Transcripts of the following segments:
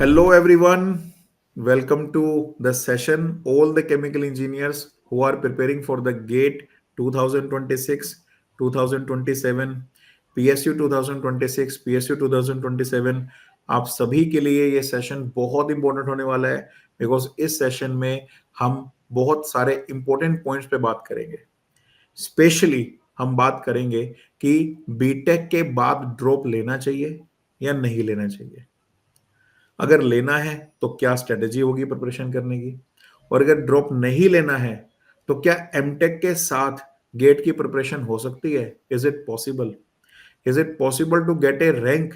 Hello, everyone. Welcome to the session. All the chemical engineers who are preparing for the GATE 2026, 2027, PSU 2026, PSU 2027, आप सभी के लिए ये session बहुत important होने वाला है बिकॉज इस सेशन में हम बहुत सारे इंपॉर्टेंट पॉइंट्स पे बात करेंगे। स्पेशली हम बात करेंगे कि बीटेक के बाद ड्रॉप लेना चाहिए या नहीं लेना चाहिए। अगर लेना है तो क्या स्ट्रेटेजी होगी प्रिपरेशन करने की, और अगर ड्रॉप नहीं लेना है तो क्या एमटेक के साथ गेट की प्रिपरेशन हो सकती है? Is it possible? Is it possible to get a rank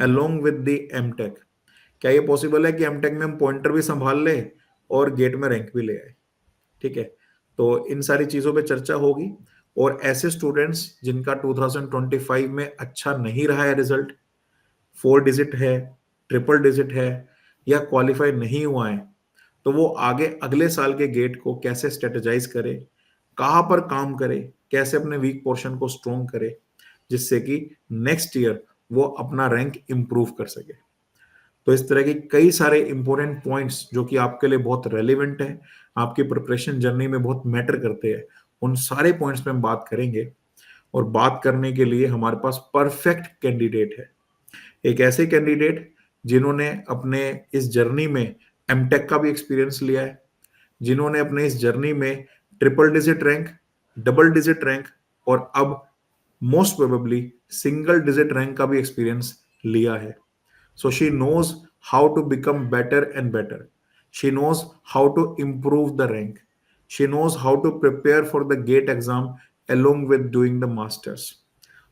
along with the MTech? क्या ये पॉसिबल है कि एमटेक में हम पॉइंटर भी संभाल ले और गेट में रैंक भी ले आए? ठीक है, तो इन सारी चीजों पे चर्चा होगी। और ऐसे स्टूडेंट्स जिनका 2025 में अच्छा नहीं रहा है रिजल्ट, 4 डिजिट है, ट्रिपल डिजिट है, या क्वालिफाई नहीं हुआ है, तो वो आगे अगले साल के गेट को कैसे स्ट्रेटेजाइज करे, कहाँ पर काम करे, कैसे अपने वीक पोर्शन को स्ट्रोंग करे, जिससे कि नेक्स्ट ईयर वो अपना रैंक इंप्रूव कर सके। तो इस तरह के कई सारे इंपॉर्टेंट पॉइंट्स जो कि आपके लिए बहुत रेलिवेंट है, आपकी प्रिपरेशन जर्नी में बहुत मैटर करते हैं, उन सारे पॉइंट्स पे हम बात करेंगे। और बात करने के लिए हमारे पास परफेक्ट कैंडिडेट है, एक ऐसे कैंडिडेट जिन्होंने अपने इस जर्नी में एमटेक का भी एक्सपीरियंस लिया है, जिन्होंने अपने इस जर्नी में triple digit rank, double digit rank और अब most probably single digit rank का भी एक्सपीरियंस लिया है। So she knows how to become better and better, she knows how to improve the rank, she knows how to prepare for the gate exam along with doing the masters.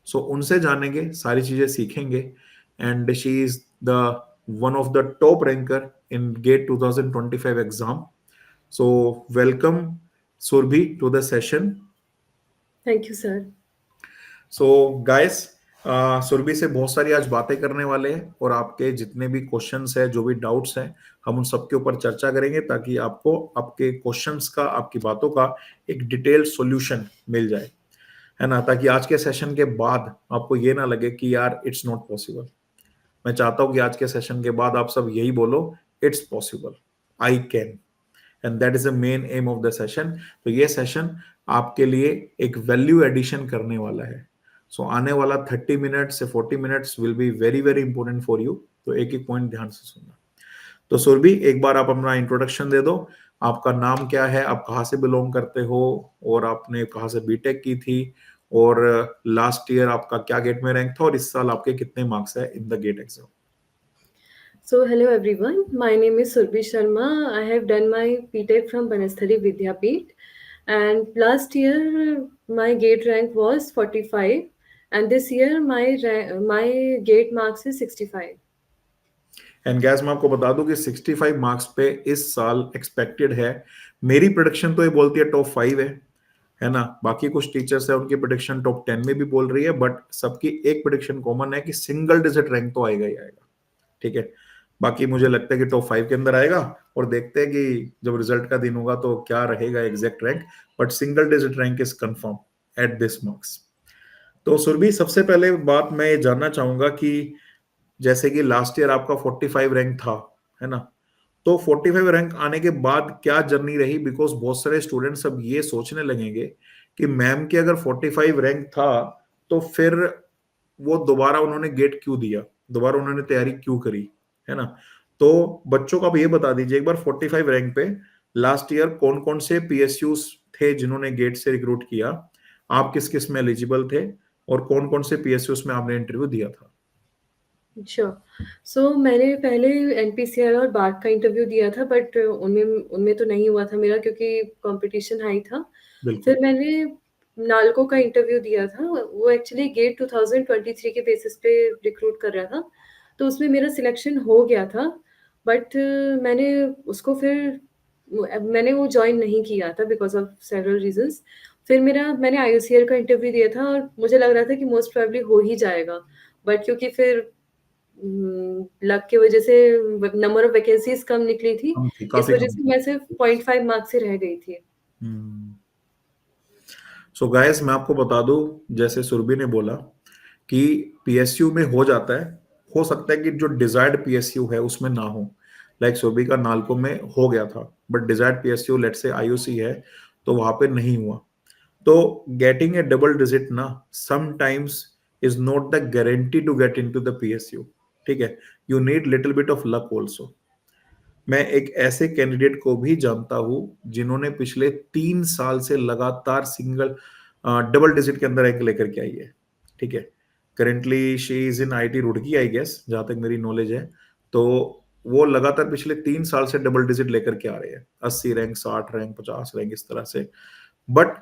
So उनसे जानेंगे, सारी चीजें सीखेंगे। And she is the one of the top ranker in GATE 2025 exam. So welcome Surabhi to the session. Thank you, sir. So guys, Surabhi से बहुत सारी आज बातें करने वाले हैं और आपके जितने भी क्वेश्चंस है, जो भी डाउट्स हैं, हम उन सब के ऊपर चर्चा करेंगे ताकि आपको आपके क्वेश्चंस का, आपकी बातों का एक डिटेल्ड सॉल्यूशन मिल जाए, है ना, ताकि आज के सेशन के बाद आपको ये ना लगे कि यार इट्स नॉट पॉसिबल। मैं चाहता हूं कि आज के सेशन के बाद आप सब यही बोलो, it's possible, I can, and that is the main M of the session. तो ये सेशन आपके लिए एक वैल्यू एडिशन करने वाला है। सो आने वाला 30 मिनट से 40 minutes will be very very important for you. तो एक एक पॉइंट ध्यान से सुनना। तो सुरभि, एक बार आप अपना इंट्रोडक्शन दे दो। आपका नाम क्या है, आप कहाँ से बिलोंग करते हो, और आपने कहाँ से बीटेक की थी, और लास्ट ईयर आपका क्या गेट में रैंक था, और इस साल आपके कितने मार्क्स है in the GATE exam? So, hello everyone. My name is Surbhi Sharma. I have done my PTech from Banasthali Vidyapeeth, and last year my gate rank was 45, and this year my gate marks is 65. And gas, मैं आपको बता दूं कि 65 marks पे इस साल expected है। मेरी प्रोडिक्शन तो ये बोलती है टॉप 5 है ना। बाकी कुछ टीचर्स है, उनकी प्रोडिक्शन टॉप 10 में भी बोल रही है, बट सबकी एक प्रोडिक्शन कॉमन है कि सिंगल डिजिट रैंक तो आएगा ही आएगा। ठीक है, बाकी मुझे लगता है कि टॉप 5 के अंदर आएगा, और देखते हैं कि जब रिजल्ट का दिन होगा तो क्या रहेगा exact rank, but single digit rank is confirm at this marks. तो सुरभि, सबसे पहले बात मैं ये जानना चाहूंगा कि जैसे कि लास्ट ईयर आपका 45 रैंक था, है ना, तो 45 रैंक आने के बाद क्या जर्नी रही? बिकॉज बहुत सारे स्टूडेंट्स अब ये सोचने लगेंगे कि मैम के अगर 45 रैंक था तो फिर वो दोबारा उन्होंने गेट क्यों दिया, दोबारा उन्होंने तैयारी क्यों करी, है ना। तो बच्चों को आप ये बता दीजिए एक बार, 45 रैंक पे लास्ट ईयर कौन कौन से पीएसयू थे जिन्होंने गेट से रिक्रूट किया, आप किस किस में एलिजिबल थे, और कौन कौन से पीएसयू में आपने इंटरव्यू दिया था? श्योर। सो मैंने पहले एनपीसीआर और बार्क का इंटरव्यू दिया था, बट उनमें उनमें तो नहीं हुआ था मेरा क्योंकि कंपटीशन हाई था। बिल्कुल। फिर मैंने नालको का इंटरव्यू दिया था। वो एक्चुअली गेट 2023 के बेसिस पे रिक्रूट कर रहा था, तो उसमें मेरा सिलेक्शन हो गया था। बट मैंने उसको फिर मैंने वो ज्वाइन नहीं किया था बिकॉज ऑफ सेवरल रीजंस। फिर मैंने आईयूसीएल का इंटरव्यू दिया था और मुझे लग रहा था कि मोस्ट प्रोबेबली हो ही जाएगा, बट क्योंकि फिर लक की वजह से नंबर ऑफ वैकेंसीज कम निकली थी, कम थी, इस काफी वजह कम से थी। मैं सिर्फ 0.5 मार्क्स से रह गई थी। सो गाइस, मैं आपको बता दूं, जैसे सुरभि ने बोला कि पीएसयू में हो जाता है, हो सकता है कि जो डिजायर्ड पीएसयू है उसमें ना हो, लाइक सुरभि का नालको में हो गया था, बट डिजायर्ड पीएसयू लेट से आईयूसी है तो वहां पे नहीं हुआ। तो गेटिंग ए डबल डिजिट ना sometimes is not the guarantee to get into the PSU, ठीक है, you need little bit of luck also. मैं एक ऐसे कैंडिडेट को भी जानता हूं जिन्होंने पिछले 3 साल से लगातार सिंगल डबल डिजिट के अंदर रैंक लेकर के आई है, ठीक है। Currently she is in IIT Roorkee I guess, जहां तक मेरी नॉलेज है। तो वो लगातार पिछले 3 साल से डबल डिजिट लेकर के आ रहे हैं, 80 रैंक, 60 रैंक, 50 रैंक, इस तरह से। बट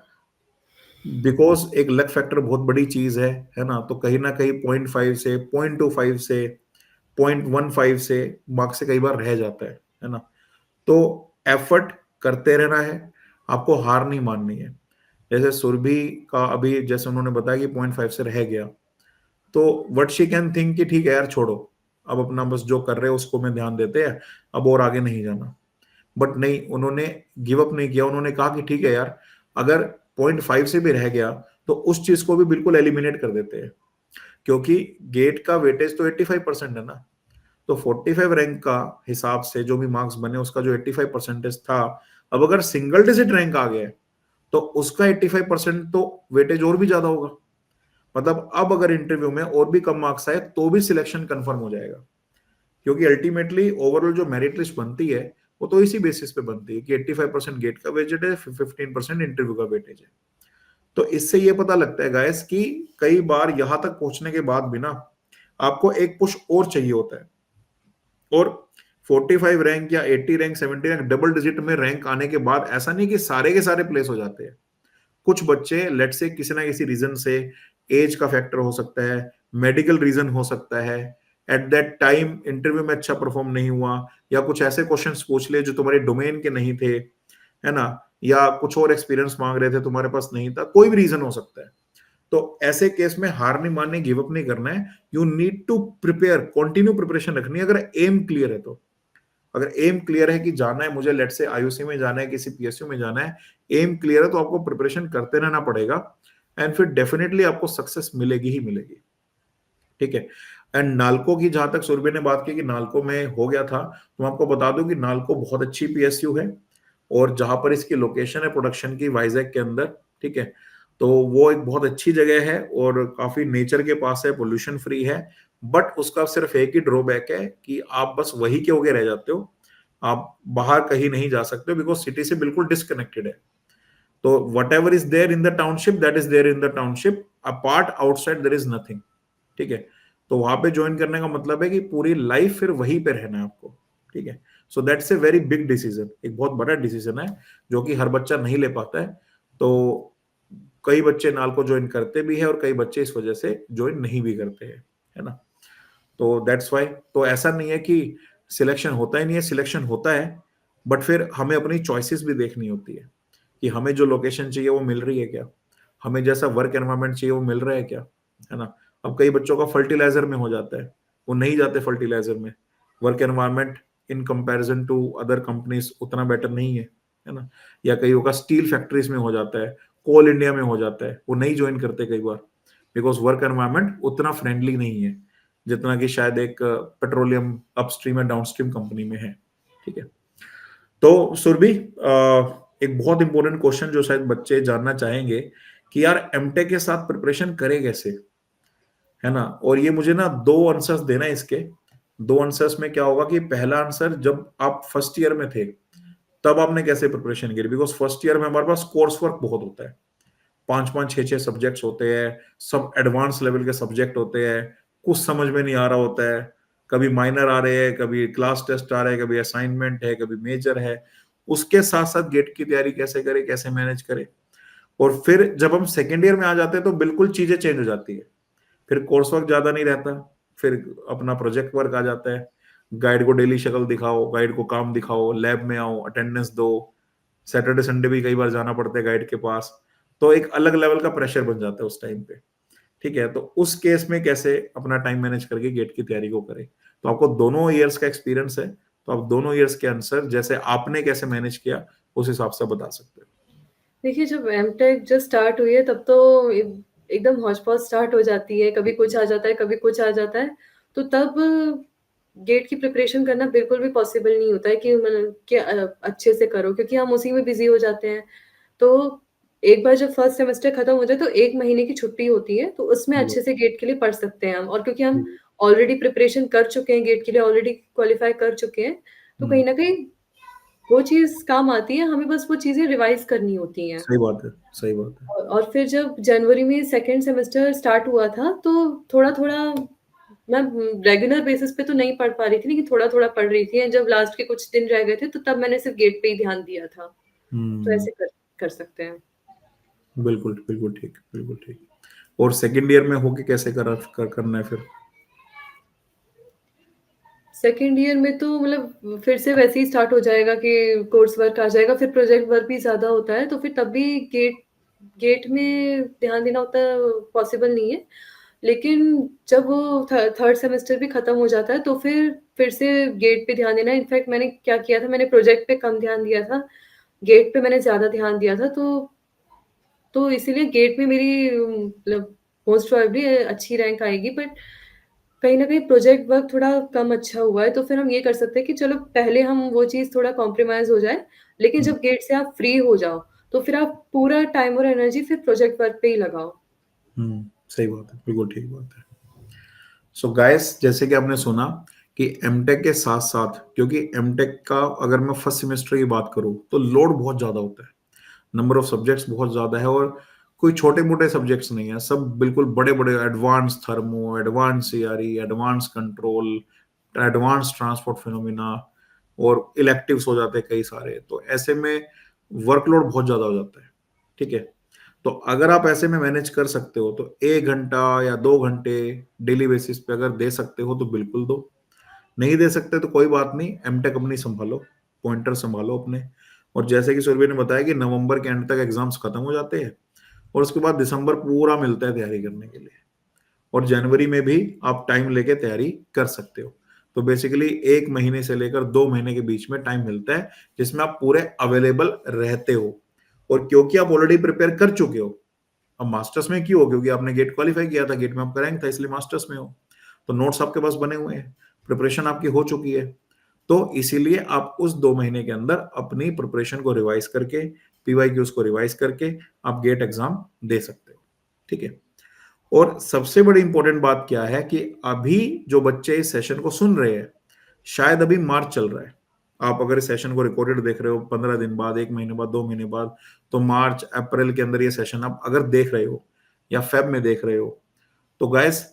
बिकॉज एक लक फैक्टर बहुत बड़ी चीज है ना, तो कहीं ना कहीं 0.5 से 0.25 से 0.15 से मार्क्स से कई बार रह जाता है ना। तो एफर्ट करते रहना है, आपको हार नहीं माननी है। जैसे सुरभि का अभी जैसे उन्होंने बताया कि 0.5 से रह गया, तो वट शी कैन थिंक कि ठीक है यार छोड़ो, अब अपना बस जो कर रहे हैं उसको में ध्यान देते हैं, अब और आगे नहीं जाना। बट नहीं, उन्होंने गिव अप नहीं किया, उन्होंने कहा कि ठीक है यार, अगर 0.5 से भी रह गया तो उस चीज को भी बिल्कुल एलिमिनेट कर देते हैं, क्योंकि गेट का वेटेज तो 85% है ना। तो 45 रैंक का हिसाब से जो भी मार्क्स बने उसका जो 85% था, अब अगर सिंगल डिजिट रैंक आ गया तो उसका 85% तो वेटेज और भी ज्यादा होगा। मतलब अब अगर इंटरव्यू में और भी कम मार्क्स आए तो भी सिलेक्शन कंफर्म हो जाएगा, क्योंकि अल्टीमेटली ओवरऑल जो मेरिट लिस्ट बनती है वो तो इसी बेसिस पे बनती है कि 85% गेट का वेटेज है, 15% इंटरव्यू का वेटेज है। तो इससे ये पता लगता है गाइस कि कई बार यहां तक पहुंचने के बाद भी ना आपको एक पुश और चाहिए होता है। और 45 रैंक या 80 रैंक, 70 रैंक, डबल डिजिट में रैंक आने के बाद ऐसा नहीं कि सारे के सारे प्लेस हो जाते हैं। कुछ बच्चे लेट से किसी ना किसी रीजन से, एज का फैक्टर हो सकता है, मेडिकल रीजन हो सकता है, एट दैट टाइम इंटरव्यू में अच्छा परफॉर्म नहीं हुआ, या कुछ ऐसे क्वेश्चंस पूछ लिए जो तुम्हारे डोमेन के नहीं थे, है ना, या कुछ और एक्सपीरियंस मांग रहे थे तुम्हारे पास नहीं था, कोई भी रीजन हो सकता है। तो ऐसे केस में हार नहीं माननी, गिव अप नहीं करना है। You need to prepare, continue preparation रखनी है, अगर एम क्लियर है तो। अगर एम क्लियर है कि जाना है मुझे, लेट से आईयूसी में जाना है, किसी पीएसयू में जाना है, एम क्लियर है तो आपको प्रिपरेशन करते रहना पड़ेगा, एंड फिर डेफिनेटली आपको सक्सेस मिलेगी ही मिलेगी, ठीक है। एंड नालको की जहां तक सुरभि ने बात की कि नालको में हो गया था, तो मैं आपको बता दूं कि नालको बहुत अच्छी पीएसयू है, और जहां पर इसकी लोकेशन है प्रोडक्शन की, वाइजैक के अंदर, ठीक है। तो वो एक बहुत अच्छी जगह है और काफी नेचर के पास है, पोल्यूशन फ्री है। बट उसका सिर्फ एक ही ड्रॉबैक है कि आप बस वही के होके रह जाते हो, आप बाहर कहीं नहीं जा सकते हो, बिकॉज सिटी से बिल्कुल डिस्कनेक्टेड है। तो whatever is there in the township, that is there in the township, apart outside there is nothing, ठीक है। तो वहां पे ज्वाइन करने का मतलब है कि पूरी लाइफ फिर वहीं पे रहना है आपको, ठीक है। सो that's a very big decision, एक बहुत बड़ा डिसीजन है जो कि हर बच्चा नहीं ले पाता है। तो कई बच्चे नाल को ज्वाइन करते भी है और कई बच्चे इस वजह से ज्वाइन नहीं भी करते हैं, है ना। तो दैट्स वाई, तो ऐसा नहीं है कि सिलेक्शन होता ही नहीं है, सिलेक्शन होता है, बट फिर हमें अपनी चॉइसेस भी देखनी होती है कि हमें जो लोकेशन चाहिए वो मिल रही है क्या, हमें जैसा वर्क एनवायरनमेंट चाहिए वो मिल रहा है क्या, है ना। अब कई बच्चों का फर्टिलाइजर में हो जाता है, वो नहीं जाते फर्टिलाइजर में, work environment in comparison to other companies उतना बेटर नहीं है ना। या कईयों का स्टील फैक्ट्रीज में हो जाता है, कोल इंडिया में हो जाता है, वो नहीं ज्वाइन करते कई बार, बिकॉज वर्क एनवायरनमेंट उतना फ्रेंडली नहीं है जितना कि शायद एक पेट्रोलियम अपस्ट्रीम या डाउनस्ट्रीम कंपनी में है, ठीक है। तो सुरभि, एक बहुत इंपॉर्टेंट क्वेश्चन जो शायद बच्चे जानना चाहेंगे कि यार एमटेक के साथ प्रिपरेशन करें कैसे, है ना। और ये मुझे ना दो आंसर्स देना है इसके। दो आंसर्स में क्या होगा कि पहला आंसर, जब आप फर्स्ट ईयर में थे तब आपने कैसे प्रिपरेशन की, बिकॉज फर्स्ट ईयर में हमारे पास कोर्स वर्क बहुत होता है, 5-5 6-6 सब्जेक्ट्स होते हैं, सब एडवांस लेवल के सब्जेक्ट होते हैं, कुछ समझ में नहीं आ रहा होता है, कभी माइनर आ रहे हैं, कभी क्लास टेस्ट आ रहे हैं, कभी असाइनमेंट है, कभी मेजर है। उसके साथ साथ गेट की तैयारी कैसे करें, कैसे मैनेज करें। और फिर जब हम सेकेंड ईयर में आ जाते हैं तो बिल्कुल चीजें चेंज हो जाती है, फिर कोर्स वर्क ज्यादा नहीं रहता, फिर अपना प्रोजेक्ट वर्क आ जाता है, गाइड को डेली शक्ल दिखाओ, गाइड को काम दिखाओ, लैब में आओ, अटेंडेंस दो, सैटरडे संडे भी कई बार जाना पड़ता है गाइड के पास। तो एक अलग लेवल का प्रेशर बन जाता है उस टाइम पे, ठीक है। तो उस केस में कैसे अपना टाइम मैनेज करके गेट की तैयारी को करें, तो आपको दोनों ईयर्स का एक्सपीरियंस है, तो आप दोनों ईयर्स के आंसर जैसे आपने कैसे मैनेज किया उस हिसाब से बता सकते हो। देखिए, जब एमटेक जब स्टार्ट हुई है तब तो एकदम हौच-पौच स्टार्ट हो जाती है, कभी कुछ आ जाता है, कभी कुछ आ जाता है। तो तब गेट की प्रिपरेशन करना बिल्कुल भी पॉसिबल नहीं होता है कि मतलब कि अच्छे से करो, क्योंकि हम उसी में बिज़ी हो जाते हैं। तो एक बार जब फर्स्ट सेमेस्टर खत्म हो जाए तो 1 महीने की छुट्टी होती है, तो उसमें अच्छे से गेट के लिए पढ़ सकते हैं हम, और क्योंकि हम ऑलरेडी प्रिपरेशन कर चुके हैं गेट के लिए, ऑलरेडी क्वालीफाई कर चुके हैं, तो कहीं न कहीं वो चीज़ काम आती है, हमें बस वो चीज़ें रिवाइज़ करनी होती हैं। सही बात है, सही बात है। और फिर जब जनवरी में सेकंड सेमेस्टर स्टार्ट हुआ था, तो थोड़ा-थोड़ा मैं रेगुलर बेसिस पे तो नहीं पढ़ पा रही थी, लेकिन थोड़ा-थोड़ा पढ़ रही थी, एंड जब लास्ट के कुछ दिन रह गए थे, तो तब मैंने सिर्फ़ गेट पे ही ध्यान दिया था। तो हम्म, ऐसे कर कर सकते हैं। बिल्कुल बिल्कुल ठीक, बिल्कुल ठीक। और सेकंड ईयर में होके कैसे करना है फिर? सेकंड ईयर में तो मतलब फिर से वैसे ही स्टार्ट हो जाएगा कि कोर्स वर्क आ जाएगा, फिर प्रोजेक्ट वर्क भी ज़्यादा होता है, तो फिर तब भी गेट गेट में ध्यान देना उतना पॉसिबल नहीं है। लेकिन जब वो थर्ड सेमेस्टर भी खत्म हो जाता है, तो फिर से गेट पे ध्यान देना है। इनफैक्ट मैंने क्या किया था, मैंने प्रोजेक्ट पे कम ध्यान दिया था, गेट पे मैंने ज़्यादा ध्यान दिया था, तो इसीलिए गेट में मेरी मतलब मोस्ट प्रोबेबली अच्छी रैंक आएगी, बट कहीं न कहीं प्रोजेक्ट वर्क थोड़ा कम अच्छा हुआ है, तो फिर हम ये कर सकते हैं कि चलो पहले हम वो चीज़ थोड़ा कॉम्प्रोमाइज़ हो जाए, लेकिन हम्म, जब गेट से आप फ्री हो जाओ, तो फिर आप पूरा टाइम और एनर्जी फिर प्रोजेक्ट वर्क पे ही लगाओ। सही बात है, बिल्कुल ठीक बात है। सो गाइस, जैसे कि आपने सुना कि एमटेक के साथ साथ, क्योंकि एमटेक का अगर मैं फर्स्ट सेमेस्टर की बात करूं तो लोड बहुत ज्यादा होता है, नंबर ऑफ सब्जेक्ट्स बहुत ज्यादा है, और कोई छोटे मोटे सब्जेक्ट्स नहीं है, सब बिल्कुल बड़े बड़े, advance thermo, advance CRE, advance control, advance transport phenomena, और इलेक्टिव्स हो जाते हैं कई सारे। तो ऐसे में वर्कलोड बहुत ज्यादा हो जाता है। ठीक है, तो अगर आप ऐसे में मैनेज कर सकते हो तो 1 घंटा या 2 घंटे डेली बेसिस पे अगर दे सकते हो तो बिल्कुल दो। नहीं दे सकते तो कोई बात नहीं, एमटेक अपनी संभालो, पॉइंटर संभालो अपने। और जैसे कि सुरभि ने बताया कि नवंबर के एंड तक एग्जाम्स खत्म हो जाते हैं, और उसके बाद दिसंबर पूरा मिलता है तैयारी करने के लिए, और जनवरी में भी आप टाइम लेके तैयारी कर सकते हो। तो बेसिकली 1 महीने से लेकर 2 महीने के बीच में टाइम मिलता है, जिसमें आप पूरे अवेलेबल रहते हो। और क्योंकि आप ऑलरेडी प्रिपेयर कर चुके हो, अब मास्टर्स में क्यों हो, क्योंकि आपने गेट क्वालिफाई किया था, गेट में आपका रैंक था, इसलिए मास्टर्स में हो। तो नोट्स आपके पास बने हुए हैं, प्रिपरेशन आपकी हो चुकी है। तो इसीलिए आप उस 2 महीने के अंदर अपनी प्रिपरेशन को रिवाइज करके, पीवाईक्यूज को रिवाइज करके आप गेट एग्जाम दे सकते हो। ठीक है, और सबसे बड़ी इंपॉर्टेंट बात क्या है कि अभी जो बच्चे इस सेशन को सुन रहे हैं, शायद अभी मार्च चल रहा है, आप अगर इस सेशन को रिकॉर्डेड देख रहे हो 15 दिन बाद, 1 महीने बाद, 2 महीने बाद, तो मार्च अप्रैल के अंदर ये सेशन आप अगर देख रहे हो, या फेब में देख रहे हो, तो गाइस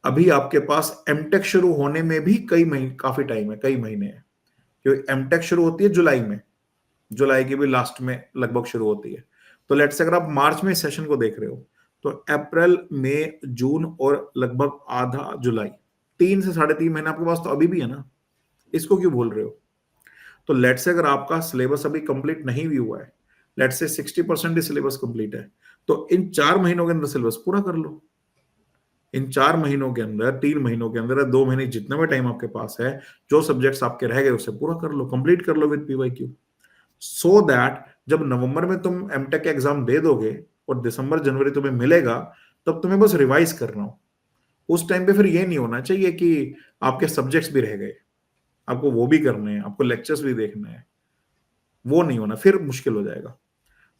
अभी आपके पास एमटेक शुरू होने में भी कई महीने, काफी टाइम है, कई महीने है। क्योंकि एमटेक शुरू होती है जुलाई में, जुलाई की भी लास्ट में लगभग शुरू होती है। तो लेट्स से अगर आप मार्च में इस सेशन को देख रहे हो, तो अप्रैल, मई, जून और लगभग आधा जुलाई, 3 से 3.5 महीने आपके पास तो अभी भी है ना, इसको क्यों भूल रहे हो? तो लेट्स से अगर आपका सिलेबस अभी कंप्लीट नहीं भी हुआ है, let's say 60% he syllabus complete है, तो इन 4 महीनों के अंदर सिलेबस पूरा कर लो। इन 4 महीनों के अंदर, 3 महीनों के अंदर, 2 महीने, जितना भी टाइम आपके पास है, जो सब्जेक्ट्स आपके रह गए उसे पूरा कर लो, कंप्लीट कर लो विद पीवाईक्यू, सो दैट जब नवंबर में तुम एमटेक का एग्जाम दे दोगे और दिसंबर जनवरी तुम्हें मिलेगा, तब तुम्हें बस रिवाइज करना हो। उस टाइम पे फिर ये नहीं होना चाहिए कि आपके सब्जेक्ट्स भी रह गए, आपको वो भी करने हैं, आपको लेक्चर्स भी देखने हैं, वो नहीं होना, फिर मुश्किल हो जाएगा।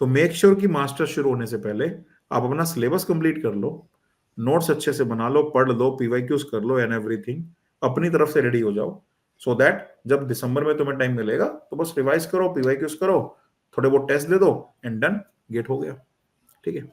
तो मेक श्योर कि मास्टर शुरू होने से पहले आप अपना सिलेबस कंप्लीट कर लो, नोट्स अच्छे से बना लो, पढ़ लो, पीवाईक्यूज कर लो, एंड एवरीथिंग अपनी तरफ से रेडी हो जाओ, सो दैट जब दिसंबर में तुम्हें टाइम मिलेगा तो बस रिवाइज करो, पीवाईक्यूज करो, थोड़े बहुत टेस्ट दे दो, एंड डन, गेट हो गया। ठीक है,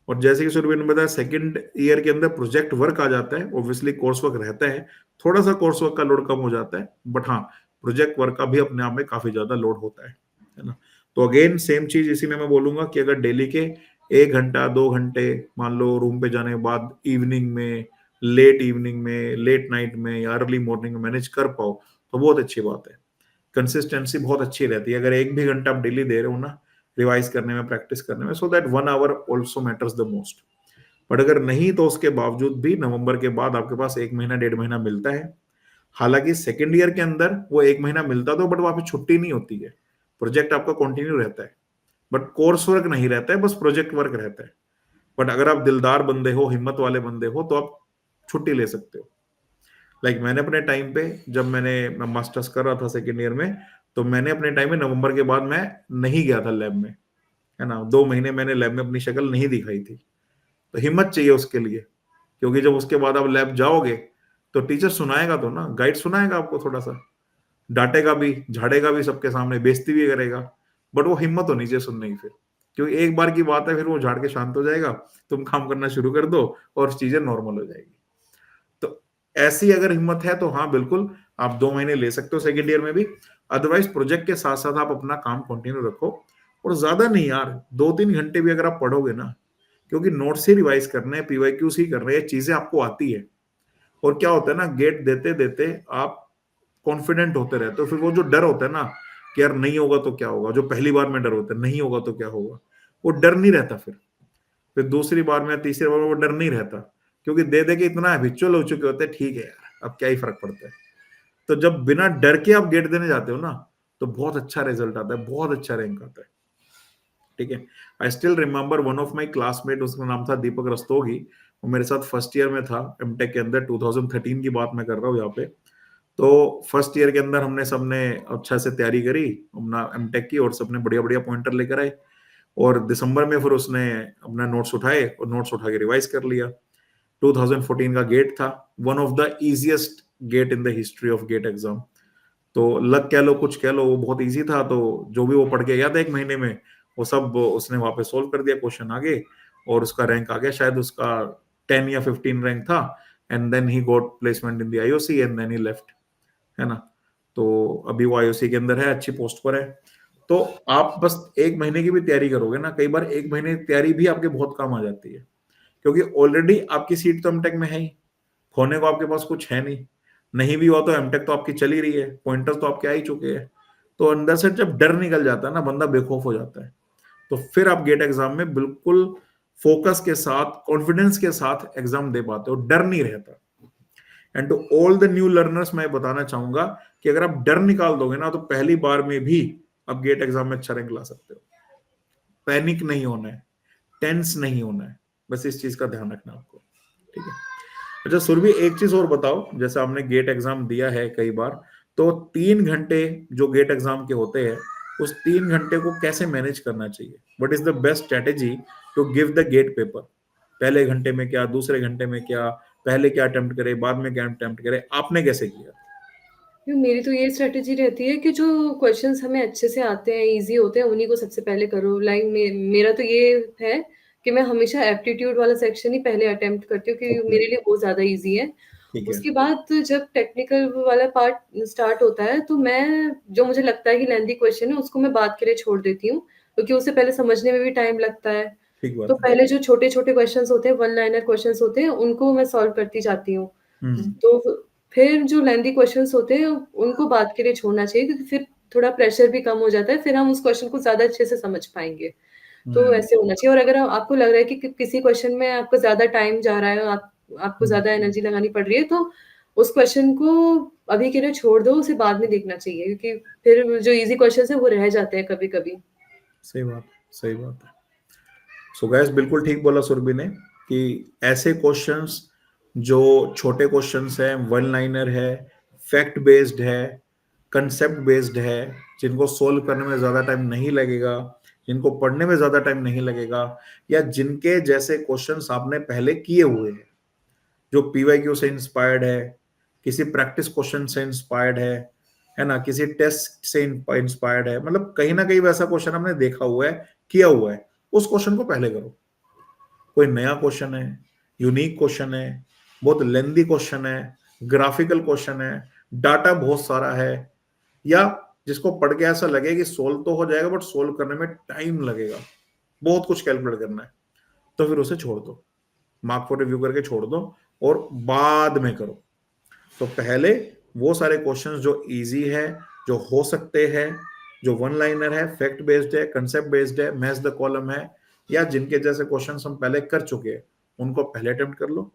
और जैसे कि सुरभि ने बताया, सेकंड ईयर के अंदर प्रोजेक्ट वर्क आ जाता है, ऑब्वियसली कोर्स वर्क रहता है, थोड़ा सा कोर्स वर्क का लोड कम हो जाता है, बट हाँ, प्रोजेक्ट वर्क का भी अपने आप में काफी ज्यादा लोड होता है ना। तो अगेन सेम चीज इसी में मैं बोलूंगा कि अगर डेली के 1 घंटा 2 घंटे मान लो रूम पे जाने के बाद, इवनिंग में, लेट इवनिंग में, लेट नाइट में, या अर्ली मॉर्निंग में मैनेज कर पाओ तो बहुत अच्छी बात है। कंसिस्टेंसी बहुत अच्छी रहती है अगर 1 भी घंटा आप डेली दे रहे हो ना, रिवाइज करने में, प्रैक्टिस करने में, so that 1 our also matters the most. But अगर नहीं तो उसके बावजूद भी नवंबर के बाद आपके पास 1 महीना 1.5 महीना मिलता है। हालांकि सेकेंड ईयर के अंदर वो 1 महीना मिलता तो, बट वहां पे छुट्टी नहीं होती है, प्रोजेक्ट आपका कंटिन्यू रहता है, बट कोर्स वर्क नहीं रहता है, बस प्रोजेक्ट वर्क रहता है। बट अगर आप दिलदार बंदे हो, हिम्मत वाले बंदे हो, तो आप छुट्टी ले सकते हो। लाइक मैंने अपने टाइम पे, जब मैं मास्टर्स कर रहा था सेकेंड ईयर में, तो मैंने अपने टाइम में नवंबर के बाद मैं नहीं गया था लैब में, है ना, 2 महीने मैंने लैब में अपनी शक्ल नहीं दिखाई थी। तो हिम्मत चाहिए उसके लिए, क्योंकि जब उसके बाद आप लैब जाओगे तो टीचर सुनाएगा तो ना, गाइड सुनाएगा आपको, थोड़ा सा डांटेगा भी, झाड़ेगा भी सबके सामने, बेइज्जती भी करेगा, बट वो हिम्मत होनी चाहिए सुनने की फिर, क्योंकि एक बार की बात है, फिर वो झाड़ के शांत हो जाएगा, तुम काम करना शुरू कर दो और चीजें नॉर्मल हो जाएगी। तो ऐसी अगर हिम्मत है तो हाँ बिल्कुल, आप 2 महीने ले सकते हो सेकेंड ईयर में भी। अदरवाइज प्रोजेक्ट के साथ साथ आप अपना काम कंटिन्यू रखो, और ज्यादा नहीं यार, 2-3 घंटे भी अगर आप पढ़ोगे ना, क्योंकि नोट्स ही रिवाइज करने हैं, पीवाईक्यूज ही कर रहे हैं, चीजें आपको आती है। और क्या होता है ना, गेट देते देते आप कॉन्फिडेंट होते रहते हो, फिर वो जो डर होता है ना कि यार नहीं होगा तो क्या होगा, जो पहली बार में डर होता है नहीं होगा तो क्या होगा, वो डर नहीं रहता। फिर दूसरी बार में, तीसरी बार में वो डर नहीं रहता, क्योंकि दे दे के इतना हैबिचुअल हो चुके होते हैं, ठीक है यार अब क्या ही फर्क पड़ता है। तो जब बिना डर के आप गेट देने जाते हो ना, तो बहुत अच्छा रिजल्ट आता है, बहुत अच्छा रैंक आता है। ठीक है। I still remember one of my classmate, उसका नाम था दीपक रस्तोगी, वो मेरे साथ फर्स्ट ईयर में था एमटेक के अंदर, 2013 की बात मैं कर रहा हूँ यहाँ पे। तो फर्स्ट ईयर के अंदर हमने सबने अच्छा से तैयारी करी अपना एमटेक की, और सबने बढ़िया बढ़िया पॉइंटर लेकर आए, और दिसंबर में फिर उसने अपना नोट्स उठाए और नोट्स उठा के रिवाइज कर लिया। 2014 का गेट था, one of the easiest GATE in the history of GATE exam. तो लक कह लो कुछ कह लो, वो बहुत इजी था, तो जो भी वो पढ़ के गया था 1 महीने में, वो सब उसने वहां पे सोल्व कर दिया क्वेश्चन आगे, और उसका रैंक आ गया, शायद उसका 10 या 15 रैंक था। And then he got placement in the IOC and then he left, है ना। तो अभी वो आईओसी के अंदर है, अच्छी पोस्ट पर है। तो आप बस 1 महीने की भी तैयारी करोगे ना, कई बार 1 महीने की तैयारी भी आपके बहुत काम आ जाती है, क्योंकि ऑलरेडी आपकी सीट तो एमटेक में है ही, खोने को आपके पास कुछ है नहीं, नहीं भी हुआ तो एमटेक तो आपकी चल ही रही है, पॉइंटर्स तो आपके आ ही चुके हैं। तो अंदर से जब डर निकल जाता है ना, बंदा बेखौफ हो जाता है, तो फिर आप गेट एग्जाम में बिल्कुल फोकस के साथ, कॉन्फिडेंस के साथ एग्जाम दे पाते हो, डर नहीं रहता। And to all the new learners मैं बताना चाहूंगा कि अगर आप डर निकाल दोगे ना, तो पहली बार में भी आप गेट एग्जाम में अच्छा रैंक ला सकते हो। पैनिक नहीं होना है, टेंस नहीं होना है, बस इस चीज का ध्यान रखना आपको। ठीक है। अच्छा सुरभि, एक चीज और बताओ, जैसे आपने गेट एग्जाम दिया है कई बार, तो 3 घंटे जो गेट एग्जाम के होते हैं, उस 3 घंटे को कैसे मैनेज करना चाहिए? What is the best strategy to give the GATE paper? पहले घंटे में क्या, दूसरे घंटे में क्या, पहले क्या अटेम्प्ट करे, बाद में क्या अटेम्प्ट करे, आपने कैसे किया? मेरी तो ये स्ट्रैटेजी रहती है कि जो क्वेश्चंस हमें अच्छे से आते हैं, ईज़ी होते हैं, उन्हीं को सबसे पहले करो। लाइक मेरा तो ये है कि मैं हमेशा एप्टीट्यूड वाला सेक्शन ही पहले अटेम्प्ट करती हूँ, क्योंकि ओके। मेरे लिए वो ज़्यादा ईज़ी है। ठीक है। उसके बाद जब टेक्निकल वाला पार्ट स्टार्ट होता है, तो मैं जो मुझे लगता है कि लेंथी क्वेश्चन है, उसको मैं बाद के लिए छोड़ देती हूँ, क्योंकि उसे पहले समझने में भी टाइम लगता है। ठीक तो बात है। पहले जो छोटे-छोटे क्वेश्चन्स होते हैं, वन लाइनर क्वेश्चन्स होते हैं, उनको मैं सॉल्व करती जाती हूँ। हम्म। तो फिर जो लेंथी क्वेश्चन्स होते हैं, उनको बाद के लिए छोड़ना चाहिए, क्योंकि फिर थोड़ा प्रेशर भी कम हो जाता है, फिर हम उस क्वेश्चन को ज़्यादा अच्छे से समझ पाएँगे। तो हम्म। ऐसे होना चाहिए। और अगर आपको लग रहा है कि किसी क्वेश्चन में आपका ज़्यादा टाइम जा रहा है, आपको हम्म। ज़्यादा एनर्जी लगानी पड़ रही है, तो उस क्वेश्चन को अभी के लिए छोड़ दो, उसे बाद में देखना चाहिए, क्योंकि फिर जो ईज़ी क्वेश्चन्स हैं, वो रह जाते हैं कभी-कभी। सही बात, सही बात है। सो गैस, बिल्कुल ठीक बोला सुरभि ने कि ऐसे क्वेश्चंस जो छोटे क्वेश्चंस हैं, वन लाइनर है, फैक्ट बेस्ड है, कंसेप्ट बेस्ड है, जिनको सोल्व करने में ज्यादा टाइम नहीं लगेगा, जिनको पढ़ने में ज्यादा टाइम नहीं लगेगा, या जिनके जैसे क्वेश्चंस आपने पहले किए हुए हैं, जो पीवाईक्यू से इंस्पायर्ड है, किसी प्रैक्टिस क्वेश्चन से इंस्पायर्ड है ना, किसी टेस्ट से इंस्पायर्ड है, मतलब कहीं ना कहीं वैसा क्वेश्चन हमने देखा हुआ है, किया हुआ है, उस क्वेश्चन को पहले करो। कोई नया क्वेश्चन है, यूनिक क्वेश्चन है, बहुत लेंदी क्वेश्चन है, ग्राफिकल क्वेश्चन है, डाटा बहुत सारा है, या जिसको पढ़ के ऐसा लगे कि सोल्व तो हो जाएगा बट सोल्व करने में टाइम लगेगा, बहुत कुछ कैलकुलेट करना है, तो फिर उसे छोड़ दो, मार्क फॉर रिव्यू करके छोड़ दो, और बाद में करो। तो पहले वो सारे क्वेश्चंस जो इजी है, जो हो सकते हैं, जो वन लाइनर है, फैक्ट बेस्ड है, कंसेप्ट बेस्ड है, मैच द कॉलम है, या जिनके जैसे क्वेश्चंस हम पहले कर चुके हैं, उनको पहले अटेम्प्ट कर लो,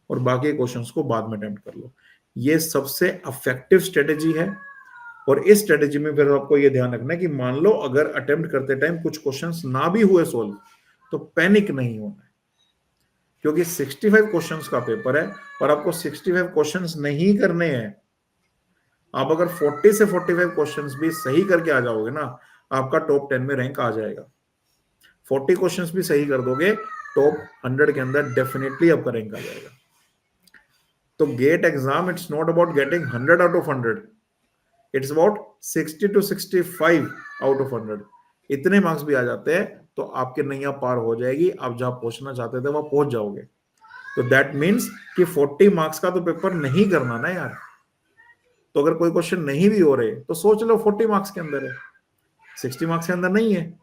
और बाकी क्वेश्चंस को बाद में अटेम्प्ट कर लो। ये सबसे इफेक्टिव स्ट्रेटेजी है। और इस स्ट्रेटेजी में फिर आपको ये ध्यान रखना है कि मान लो अगर अटेम्प्ट करते टाइम कुछ क्वेश्चंस ना भी हुए सोल्व, तो पैनिक नहीं होना है, क्योंकि 65 क्वेश्चंस का पेपर है और आपको 65 क्वेश्चंस नहीं करने हैं। आप अगर 40 से 45 क्वेश्चंस भी सही करके आ जाओगे ना, आपका टॉप 10 में रैंक आ जाएगा। 40 क्वेश्चंस भी सही कर दोगे, टॉप 100 के अंदर डेफिनेटली आपका रैंक आ जाएगा। तो GATE exam it's not about getting 100 out of 100, it's about 60 to 65 out of 100। इतने मार्क्स भी आ जाते हैं तो आपकी नैया पार हो जाएगी, आप जहां पहुंचना चाहते थे वहां पहुंच जाओगे। तो दैट मीन्स कि 40 मार्क्स का तो पेपर नहीं करना ना यार। तो अगर कोई क्वेश्चन नहीं भी हो रहे तो सोच लो 40 मार्क्स के अंदर है, 60 मार्क्स के अंदर नहीं है।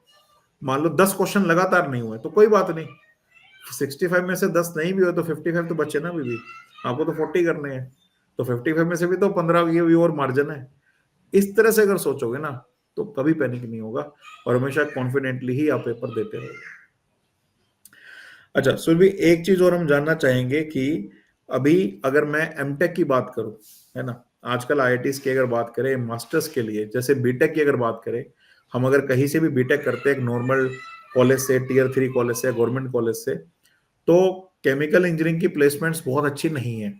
मान लो 10 क्वेश्चन लगातार नहीं हुए तो कोई बात नहीं, 65 में से 10 नहीं भी हो तो 55 तो बचे ना अभी भी। आपको तो 40 करने हैं, तो 55 में से भी तो 15 ये भी और मार्जिन है। इस तरह से अगर सोचोगे ना तो कभी पैनिक नहीं होगा और हमेशा कॉन्फिडेंटली ही आप पेपर देते रहोगे। अच्छा सुरभि, एक चीज और हम जानना चाहेंगे कि अभी अगर मैं एमटेक की बात करूं, है ना, आजकल आईआईटीज की अगर बात करें मास्टर्स के लिए, जैसे बीटेक की अगर बात करें, हम अगर कहीं से भी बीटेक करते हैं एक नॉर्मल कॉलेज से, टीयर 3 कॉलेज से, गवर्नमेंट कॉलेज से, तो केमिकल इंजीनियरिंग की प्लेसमेंट्स बहुत अच्छी नहीं है।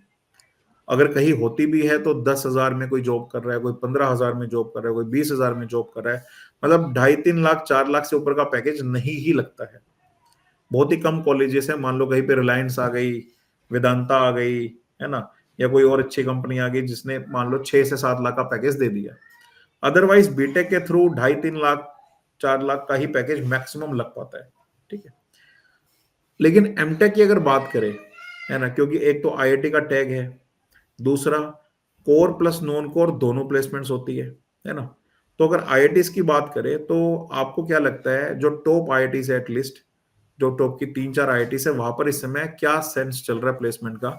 अगर कहीं होती भी है तो 10,000 में कोई जॉब कर रहा है, कोई 15,000 में जॉब कर रहा है, कोई 20,000 में जॉब कर रहा है। मतलब 2.5-3 लाख 4 लाख से ऊपर का पैकेज नहीं ही लगता है। बहुत ही कम कॉलेजेस है, मान लो कहीं पे रिलायंस आ गई, वेदांता आ गई, है ना, या कोई और अच्छी कंपनी आ गई जिसने मान लो 6 से 7 लाख का पैकेज दे दिया। अदरवाइज बीटेक के थ्रू 2.5-3 लाख 4 लाख का ही पैकेज मैक्सिमम लग पाता है। ठीक है, लेकिन एमटेक की अगर बात करें, है ना, क्योंकि एक तो आईआईटी का टैग है, दूसरा कोर प्लस नॉन कोर दोनों प्लेसमेंट्स होती है ना। तो अगर आईआईटीज की बात करें तो आपको क्या लगता है जो टॉप आईआईटीज है, एटलीस्ट जो टॉप की 3-4 आईआईटीज है, वहां पर इस समय क्या सेंस चल रहा है प्लेसमेंट का,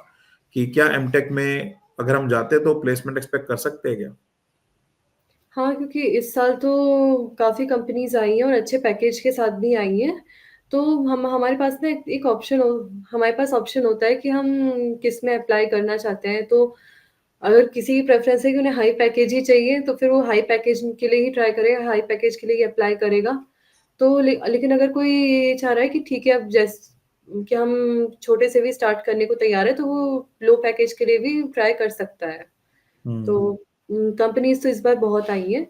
कि क्या एमटेक में अगर हम जाते तो प्लेसमेंट एक्सपेक्ट कर सकते हैं क्या? हाँ, क्योंकि इस साल तो काफ़ी कंपनीज़ आई हैं और अच्छे पैकेज के साथ भी आई हैं। तो हम हमारे पास ना एक ऑप्शन हो हमारे पास ऑप्शन होता है कि हम किस में अप्लाई करना चाहते हैं। तो अगर किसी की प्रेफ़रेंस है कि उन्हें हाई पैकेज ही चाहिए, तो फिर वो हाई पैकेज के लिए ही ट्राई करेगा, हाई पैकेज के लिए ही अप्लाई करेगा। तो लेकिन अगर कोई ये चाह रहा है कि ठीक है, अब कि हम छोटे से भी स्टार्ट करने को तैयार है, तो वो लो पैकेज के लिए भी ट्राई कर सकता है। तो हम्म। कंपनीज़ तो इस बार बहुत आई हैं।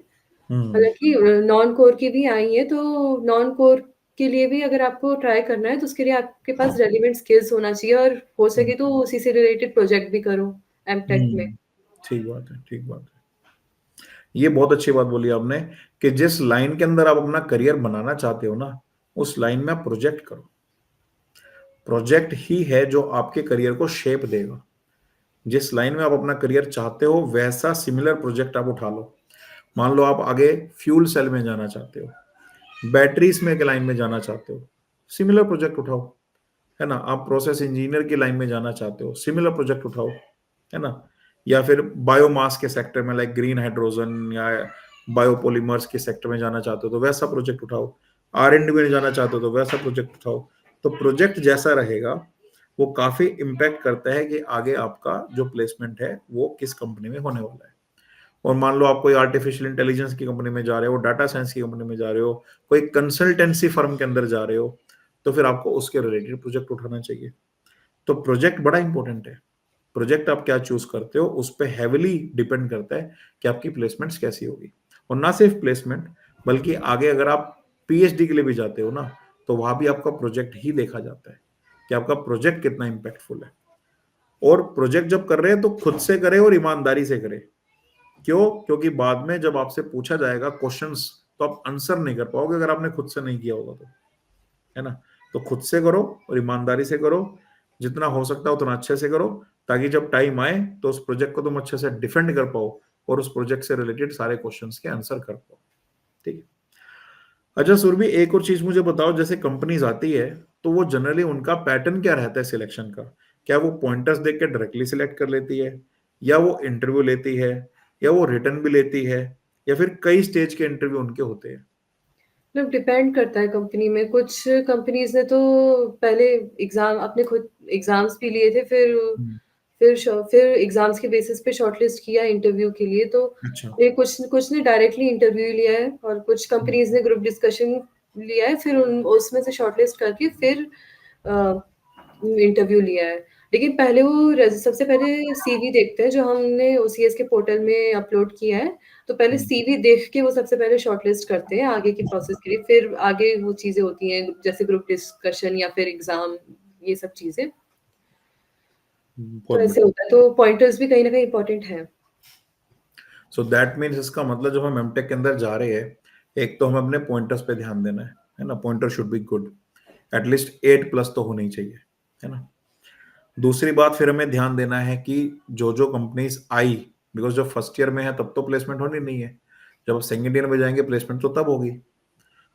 हम्म। हालाँकि नॉन कोर की भी आई हैं, तो नॉन कोर के लिए भी अगर आपको ट्राई करना है, तो उसके लिए आपके पास रेलेवेंट स्किल्स होना चाहिए और हो सके तो उसी से रिलेटेड प्रोजेक्ट भी करो एमटेक में। हम्म। ठीक बात है, ठीक बात है। ये बहुत अच्छी बात बोली आपने कि जिस लाइन के अंदर आप अपना करियर बनाना चाहते हो ना, उस लाइन में आप प्रोजेक्ट करो। प्रोजेक्ट ही है जो आपके करियर को शेप देगा। जिस लाइन में आप अपना करियर चाहते हो वैसा सिमिलर प्रोजेक्ट आप उठा लो। मान लो आप आगे फ्यूल सेल में जाना चाहते हो, बैटरीज में के लाइन में जाना चाहते हो, सिमिलर प्रोजेक्ट उठाओ, है ना। आप प्रोसेस इंजीनियर की लाइन में जाना चाहते हो, सिमिलर प्रोजेक्ट उठाओ, है ना। या फिर बायोमास के सेक्टर में लाइक ग्रीन हाइड्रोजन या बायोपॉलीमर्स के सेक्टर में जाना चाहते हो तो वैसा प्रोजेक्ट उठाओ। R&D में जाना चाहते हो तो वैसा प्रोजेक्ट उठाओ। तो प्रोजेक्ट जैसा रहेगा वो काफी इम्पैक्ट करता है कि आगे आपका जो प्लेसमेंट है वो किस कंपनी में होने वाला है। और मान लो आप कोई आर्टिफिशियल इंटेलिजेंस की कंपनी में जा रहे हो, डाटा साइंस की कंपनी में जा रहे हो, कोई कंसल्टेंसी फर्म के अंदर जा रहे हो, तो फिर आपको उसके रिलेटेड प्रोजेक्ट उठाना चाहिए। तो प्रोजेक्ट बड़ा इंपॉर्टेंट है। प्रोजेक्ट आप क्या चूज करते हो उस पर हैविली डिपेंड करता है कि आपकी प्लेसमेंट्स कैसी होगी। और ना सिर्फ प्लेसमेंट, बल्कि आगे अगर आप पीएचडी के लिए भी जाते हो ना, तो वहां भी आपका प्रोजेक्ट ही देखा जाता है कि आपका प्रोजेक्ट कितना इंपैक्टफुल है। और प्रोजेक्ट जब कर रहे हैं तो खुद से करें और ईमानदारी से करें। क्यों? क्योंकि बाद में जब आपसे पूछा जाएगा क्वेश्चंस तो आप आंसर नहीं कर पाओगे अगर आपने खुद से नहीं किया होगा तो, है ना। तो खुद से करो और ईमानदारी से करो, जितना हो सकता है उतना अच्छे से करो, ताकि जब टाइम आए तो उस प्रोजेक्ट को तुम अच्छे से डिफेंड कर पाओ और उस प्रोजेक्ट से रिलेटेड सारे क्वेश्चंस के आंसर कर पाओ। ठीक है। अच्छा सुरभि, एक और चीज मुझे बताओ, जैसे कंपनीज आती है तो वो जनरली उनका पैटर्न क्या रहता है सिलेक्शन का? क्या वो पॉइंटर्स देख के डायरेक्टली सिलेक्ट कर लेती है, या वो इंटरव्यू लेती है, या वो रिटर्न भी लेती है, या फिर कई स्टेज के इंटरव्यू उनके होते हैं? मतलब डिपेंड करता है कंपनी में। कुछ कंपनीज़ ने तो पहले अपने खुद एग्ज़ाम्स भी लिए थे, हम्म। फिर एग्ज़ाम्स के बेसिस पे शॉर्टलिस्ट किया इंटरव्यू के लिए। तो अच्छा। ये कुछ कुछ ने डायरेक्टली इंटरव्यू लिया है और कुछ हम्म। कंपनीज़ ने ग्रुप डिस्कशन लिया है, फिर उन उसमें से शॉर्टलिस्ट करके फिर अ, इंटरव्यू लिया है। लेकिन पहले वो सबसे पहले सीवी देखते हैं जो हमने ओसीएस के पोर्टल में अपलोड किया है। तो पहले सीवी देख के वो सबसे पहले शॉर्टलिस्ट करते हैं आगे की प्रोसेस के लिए, फिर आगे वो चीज़ें होती हैं जैसे ग्रुप डिस्कशन या फिर एग्ज़ाम, ये सब चीज़ें। तो बहुत ऐसे होता है, तो पॉइंटर्स भी कहीं न कहीं इम्पोर्टेंट है। सो दैट मीन्स इसका मतलब जब हम एमटेक के अंदर जा रहे हैं, एक तो हमें अपने पॉइंटर्स पे ध्यान देना है ना, pointer should be good, at least 8+ तो होनी चाहिए, है ना। दूसरी बात फिर हमें ध्यान देना है कि जो जो कंपनीज आई, बिकॉज जब फर्स्ट ईयर में है तब तो प्लेसमेंट होनी नहीं है, जब सेकेंड ईयर में जाएंगे प्लेसमेंट तो तब होगी।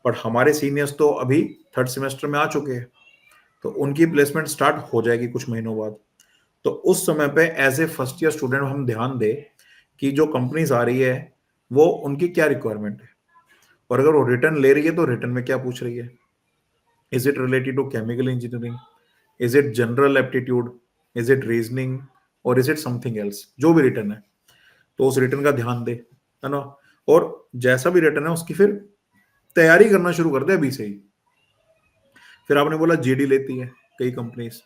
बट हमारे सीनियर्स तो अभी थर्ड सेमेस्टर में आ चुके हैं, तो उनकी प्लेसमेंट स्टार्ट हो जाएगी कुछ महीनों बाद। तो उस समय पे as a first year student हम ध्यान दें कि जो कंपनीज आ रही है वो उनकी क्या रिक्वायरमेंट है, और अगर वो रिटर्न ले रही है तो रिटर्न में क्या पूछ रही है। Is it related to chemical engineering, is it general aptitude, is it reasoning, और इज इट समथिंग एल्स, जो भी रिटर्न है तो उस रिटर्न का ध्यान दे, है ना। और जैसा भी रिटर्न है उसकी फिर तैयारी करना शुरू कर दे अभी से ही। फिर आपने बोला जीडी लेती है कई कंपनीज,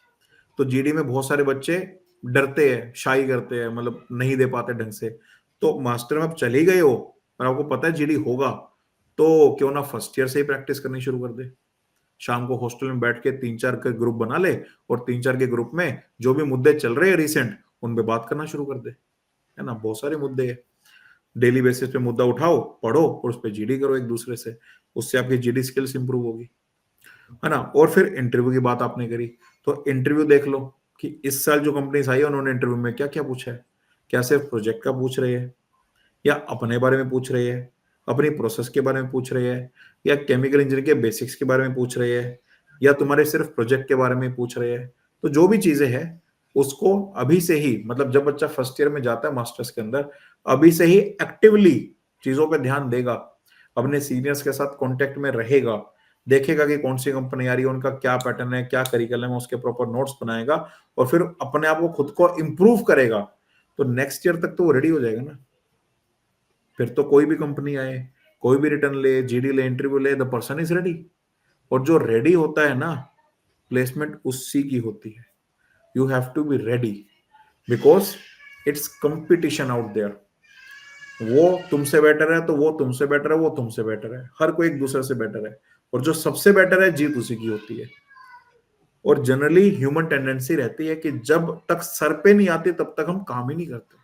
तो जीडी में बहुत सारे बच्चे डरते हैं, शाई करते हैं, मतलब नहीं दे पाते ढंग से। तो मास्टर में आप चले गए हो और आपको पता है जीडी होगा, तो क्यों ना फर्स्ट ईयर से ही प्रैक्टिस करनी शुरू कर दे। शाम को हॉस्टल में बैठ के 3-4 के ग्रुप बना ले, और 3-4 के ग्रुप में जो भी मुद्दे चल रहे हैं रिसेंट, उन पे बात करना शुरू कर दे, है ना। बहुत सारे मुद्दे हैं, डेली बेसिस पे मुद्दा उठाओ, पढ़ो और उस पर जीडी करो एक दूसरे से, उससे आपकी जीडी स्किल्स इंप्रूव होगी, है ना। और फिर इंटरव्यू की बात आपने करी, तो इंटरव्यू देख लो कि इस साल जो कंपनीज आई है उन्होंने इंटरव्यू में क्या क्या पूछा है। क्या सिर्फ प्रोजेक्ट का पूछ रहे हैं, या अपने बारे में पूछ रहे हैं, अपनी प्रोसेस के बारे में पूछ रहे हैं, या केमिकल इंजीनियरिंग के बेसिक्स के बारे में पूछ रहे हैं, या तुम्हारे सिर्फ प्रोजेक्ट के बारे में पूछ रहे हैं। तो जो भी चीजें हैं उसको अभी से ही, मतलब जब बच्चा फर्स्ट ईयर में जाता है मास्टर्स के अंदर, अभी से ही एक्टिवली चीजों पर ध्यान देगा, अपने सीनियर्स के साथ कॉन्टेक्ट में रहेगा, देखेगा कि कौन सी कंपनी आ रही है, उनका क्या पैटर्न है, क्या करिकुलम है, उसके प्रॉपर नोट्स बनाएगा, और फिर अपने आप को खुद को इंप्रूव करेगा, तो नेक्स्ट ईयर तक तो वो रेडी हो जाएगा ना। फिर तो कोई भी कंपनी आए, कोई भी रिटर्न ले, जीडी ले, इंटरव्यू ले, द पर्सन इज रेडी। और जो रेडी होता है ना, प्लेसमेंट उसी की होती है। You have to be ready, because it's competition out there. वो तुमसे बेटर है तो वो तुमसे बेटर है, वो तुमसे बेटर है, हर कोई एक दूसरे से बेटर है, और जो सबसे बेटर है जीत उसी की होती है। और जनरली ह्यूमन टेंडेंसी रहती है कि जब तक सर पे नहीं आती तब तक हम काम ही नहीं करते।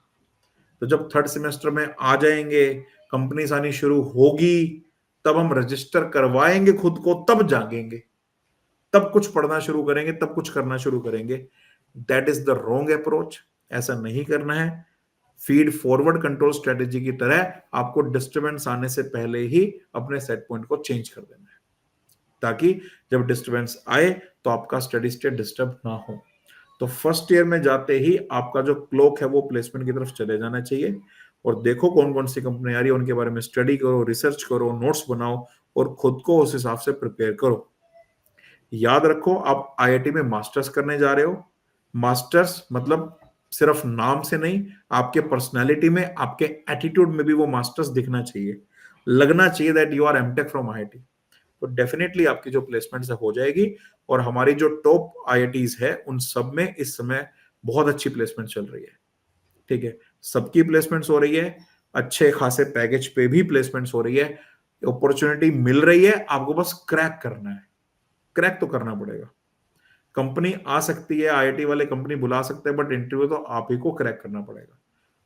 तो जब थर्ड सेमेस्टर में आ जाएंगे, कंपनीज आनी शुरू होगी, तब हम रजिस्टर करवाएंगे खुद को, तब जागेंगे, तब कुछ पढ़ना शुरू करेंगे, तब कुछ करना शुरू करेंगे। That is the wrong approach. ऐसा नहीं करना है। फीड फॉरवर्ड कंट्रोल स्ट्रेटेजी की तरह आपको डिस्टरबेंस आने से पहले ही अपने सेट पॉइंट को चेंज कर देना है, ताकि जब डिस्टरबेंस आए तो आपका स्टडी स्टेट डिस्टर्ब ना हो। तो फर्स्ट ईयर में जाते ही आपका जो क्लॉक है वो प्लेसमेंट की तरफ चले जाना चाहिए, और देखो कौन कौन सी कंपनी आ रही है, उनके बारे में स्टडी करो, रिसर्च करो, नोट्स बनाओ, और खुद को उस हिसाब से प्रिपेयर करो। याद रखो, आप आईआईटी में मास्टर्स करने जा रहे हो। मास्टर्स मतलब सिर्फ नाम से नहीं, आपके पर्सनैलिटी में, आपके एटीट्यूड में भी वो मास्टर्स दिखना चाहिए, लगना चाहिए that you are MTech from IIT. तो डेफिनेटली आपकी जो प्लेसमेंट है हो जाएगी। और हमारी जो टॉप आईआईटीज है उन सब में इस समय बहुत अच्छी प्लेसमेंट चल रही है, ठीक है। सबकी प्लेसमेंट्स हो रही है, अच्छे खासे पैकेज पे भी प्लेसमेंट्स हो रही है, अपॉर्चुनिटी मिल रही है, आपको बस क्रैक करना है। क्रैक तो करना पड़ेगा। कंपनी आ सकती है, आईआईटी वाले कंपनी बुला सकते हैं, बट इंटरव्यू तो आप ही को क्रैक करना पड़ेगा।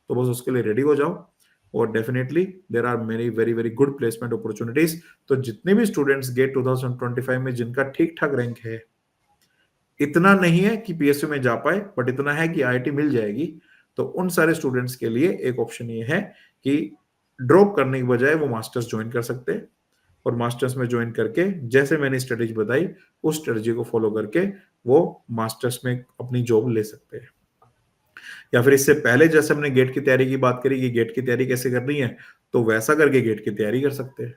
तो बस उसके लिए रेडी हो जाओ, और definitely there are many very very good placement opportunities. तो जितने भी स्टूडेंट्स गेट 2025 में जिनका ठीक ठाक रैंक है, इतना नहीं है कि पीएसयू में जा पाए, बट इतना है कि आईआईटी मिल जाएगी, तो उन सारे स्टूडेंट्स के लिए एक ऑप्शन ये है कि ड्रॉप करने की बजाय वो मास्टर्स ज्वाइन कर सकते हैं, और मास्टर्स में ज्वाइन करके जैसे मैंने स्ट्रेटेजी बताई उस स्ट्रेटेजी को फॉलो करके वो मास्टर्स में अपनी जॉब ले सकते हैं। या फिर इससे पहले जैसे हमने गेट की तैयारी की बात करी कि गेट की तैयारी कैसे करनी है, तो वैसा करके गेट की तैयारी कर सकते हैं,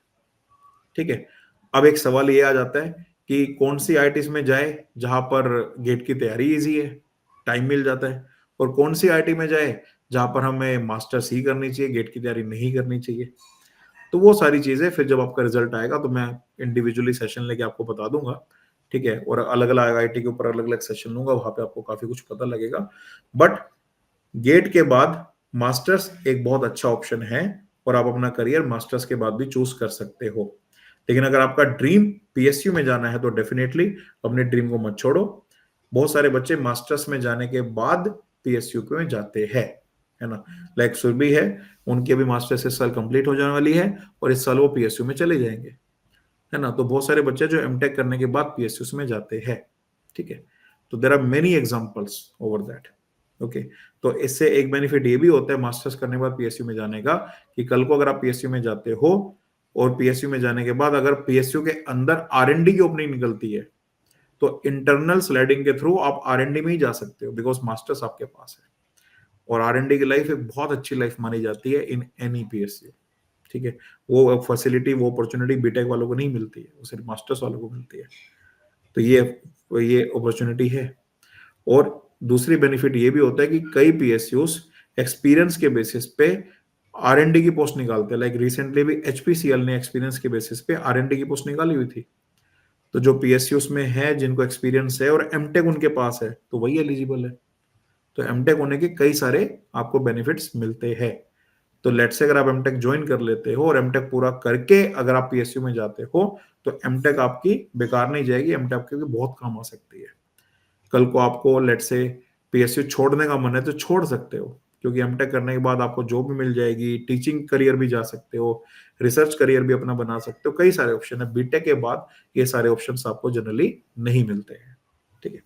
ठीक है। अब एक सवाल ये आ जाता है कि कौन सी आईआईटीज में जाए जहां पर गेट की तैयारी इजी है, टाइम मिल जाता है, और कौन सी आईआईटी में जाए जहां पर हमें मास्टर्स ही करनी चाहिए, गेट की तैयारी नहीं करनी चाहिए। तो वो सारी चीजें फिर जब आपका रिजल्ट आएगा तो मैं इंडिविजुअली सेशन लेके आपको बता दूंगा, ठीक है, और अलग अलग आईआईटी के ऊपर अलग अलग सेशन लूंगा, वहां पे आपको काफी कुछ पता लगेगा। बट गेट के बाद मास्टर्स एक बहुत अच्छा ऑप्शन है, और आप अपना करियर मास्टर्स के बाद भी चूज कर सकते हो। लेकिन अगर आपका ड्रीम पीएसयू में जाना है तो डेफिनेटली अपने ड्रीम को मत छोड़ो। बहुत सारे बच्चे मास्टर्स में जाने के बाद पीएसयू में जाते हैं, है ना। लाइक सुरभि है, उनकी अभी मास्टर्स इस साल कंप्लीट हो जाने वाली है, और इस साल वो पीएसयू में चले जाएंगे, है ना। तो बहुत सारे बच्चे जो एमटेक करने के बाद पीएसयू में जाते हैं, ठीक है। तो there are many examples over that. Okay, तो इससे एक बेनिफिट ये भी होता है मास्टर्स करने के बाद पीएसयू में जाने का, कि कल को अगर आप पीएसयू में जाते हो, और पीएसयू में जाने के बाद अगर पीएसयू के अंदर आरएनडी की ओपनिंग निकलती है, तो इंटरनल स्लाइडिंग के थ्रू आप आरएनडी में ही जा सकते हो, बिकॉज मास्टर्स आपके पास है। और आरएनडी की लाइफ एक बहुत अच्छी लाइफ मानी जाती है इन एनी पीएसयू, ठीक है। वो फैसिलिटी, वो अपॉर्चुनिटी बीटेक वालों को नहीं मिलती है, वो सिर्फ मास्टर्स वालों को मिलती है। तो ये अपॉर्चुनिटी है। और दूसरी बेनिफिट ये भी होता है कि कई पीएसयूज एक्सपीरियंस के बेसिस पे आरएनडी की पोस्ट निकालते हैं। लाइक रिसेंटली भी एचपीसीएल ने एक्सपीरियंस के बेसिस पे आरएनडी की पोस्ट निकाली हुई थी। तो जो पीएसयूज में है, जिनको एक्सपीरियंस है और एमटेक उनके पास है, तो वही एलिजिबल है। तो एमटेक होने के कई सारे आपको बेनिफिट्स मिलते हैं। तो लेट्स से अगर आप एमटेक ज्वाइन कर लेते हो और एमटेक पूरा करके अगर आप पीएसयू में जाते हो, तो एमटेक आपकी बेकार नहीं जाएगी, एमटेक आपके बहुत काम आ सकती है। कल को आपको लेट्स से पीएसयू छोड़ने का मन है तो छोड़ सकते हो, क्योंकि एमटेक करने के बाद आपको जॉब भी मिल जाएगी, टीचिंग करियर भी जा सकते हो, रिसर्च करियर भी अपना बना सकते हो। कई सारे ऑप्शन है। बीटेक के बाद ये सारे ऑप्शंस आपको जनरली नहीं मिलते हैं, ठीक है।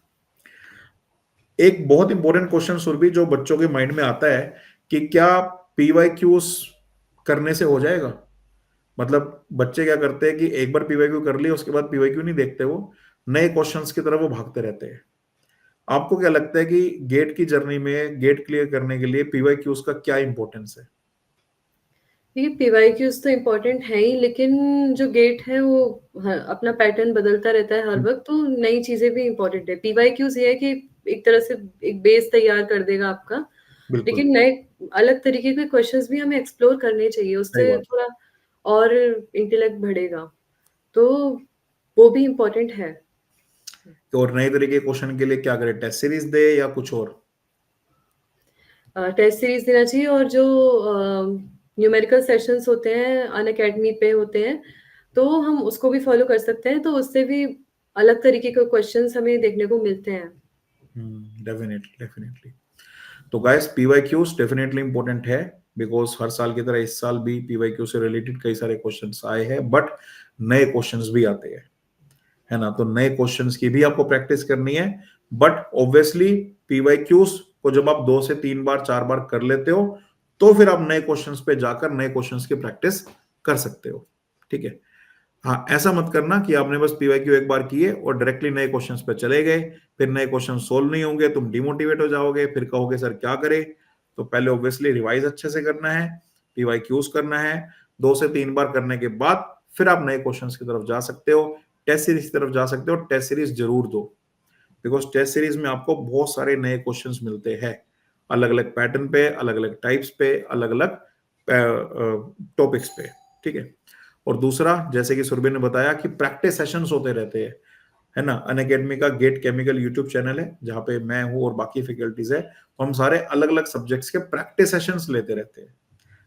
एक बहुत इंपॉर्टेंट क्वेश्चन सुरभि जो बच्चों के माइंड में आता है, कि क्या पीवाईक्यूज करने से हो जाएगा। मतलब बच्चे क्या करते हैं कि एक बार पीवाईक्यू कर लिया, उसके बाद पीवाईक्यू नहीं देखते, वो नए क्वेश्चंस की तरफ वो भागते रहते हैं। आपको क्या लगता है कि गेट की जर्नी में गेट क्लियर करने के लिए पीवाईक्यूज का क्या इंपॉर्टेंस है। देखिए, पीवाईक्यूज तो इम्पोर्टेंट है ही, लेकिन जो गेट है वो अपना पैटर्न बदलता रहता है हर वक्त, तो नई चीजें भी इम्पोर्टेंट है। पीवाईक्यूज ये है कि एक तरह से एक बेस तैयार कर देगा आपका, बिल्कुल लेकिन नए अलग तरीके के क्वेश्चंस भी हमें एक्सप्लोर करने चाहिए, सही उससे बात थोड़ा और इंटेलेक्ट बढ़ेगा, तो वो भी इम्पोर्टेंट है। है। और नए तरीके के क्वेश्चन के लिए क्या करें, टेस्ट सीरीज दे या कुछ और। टेस्ट सीरीज देना चाहिए, और जो न्यूमेरिकल सेशंस होते हैं अनअकैडमी पे होते हैं, तो हम उसको भी फॉलो कर सकते हैं, तो उससे भी अलग तरीके के क्वेश्चंस हमें देखने को मिलते हैं। Definitely definitely. तो गाइस पीवाईक्यूज डेफिनेटली इंपॉर्टेंट है, बिकॉज हर साल की तरह इस साल भी पीवाईक्यू से रिलेटेड कई सारे क्वेश्चंस आए हैं, बट नए क्वेश्चंस भी आते हैं, है ना। तो नए क्वेश्चंस की भी आपको प्रैक्टिस करनी है। बट ऑब्वियसली पीवाईक्यूज को जब आप 2 से 3 बार 4 बार कर लेते हो, तो फिर आप नए क्वेश्चंस पे जाकर नए क्वेश्चंस की प्रैक्टिस कर सकते हो, ठीक है। हाँ, ऐसा मत करना कि आपने बस पीवाईक्यू एक बार किए और डायरेक्टली नए क्वेश्चंस पे चले गए, फिर नए क्वेश्चन सोल्व नहीं होंगे, तुम डिमोटिवेट हो जाओगे, फिर कहोगे सर क्या करें। तो पहले ऑब्वियसली रिवाइज अच्छे से करना है, पीवाईक्यूज करना है। 2 से 3 बार करने के बाद फिर आप नए क्वेश्चंस की तरफ जा सकते हो, टेस्ट सीरीज की तरफ जा सकते हो। टेस्ट सीरीज जरूर दो, बिकॉज टेस्ट सीरीज में आपको बहुत सारे नए क्वेश्चंस मिलते हैं, अलग अलग पैटर्न पे, अलग अलग टाइप्स पे, अलग अलग टॉपिक्स पे, ठीक है। और दूसरा, जैसे कि सुरभि ने बताया कि प्रैक्टिस सेशंस होते रहते हैं, है ना। अनअकैडमी का गेट केमिकल यूट्यूब चैनल है, जहाँ पे मैं हूँ और बाकी फैकल्टीज है, तो हम सारे अलग अलग सब्जेक्ट्स के प्रैक्टिस सेशंस लेते रहते हैं।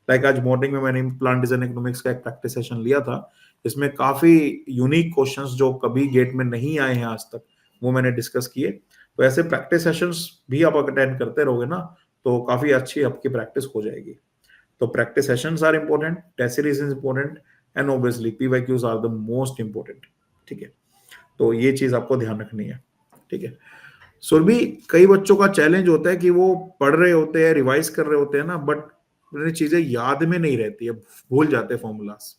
लाइक आज मॉर्निंग में मैंने प्लांट डिजाइन इकोनॉमिक्स का एक प्रैक्टिस सेशन लिया था। इसमें काफी यूनिक क्वेश्चंस जो कभी गेट में नहीं आए हैं आज तक, वो मैंने डिस्कस किए। तो ऐसे प्रैक्टिस सेशंस भी आप अटेंड करते रहोगे ना, तो काफी अच्छी आपकी प्रैक्टिस हो जाएगी। तो practice sessions are important, test series is important, and obviously PYQs are the most important, ठीक है। तो ये चीज आपको ध्यान रखनी है, ठीक है। सुरभि, कई बच्चों का चैलेंज होता है कि वो पढ़ रहे होते हैं, रिवाइज कर रहे होते हैं ना, बट उन्हें चीजें याद में नहीं रहती है, भूल जाते हैं फॉर्मूलाज,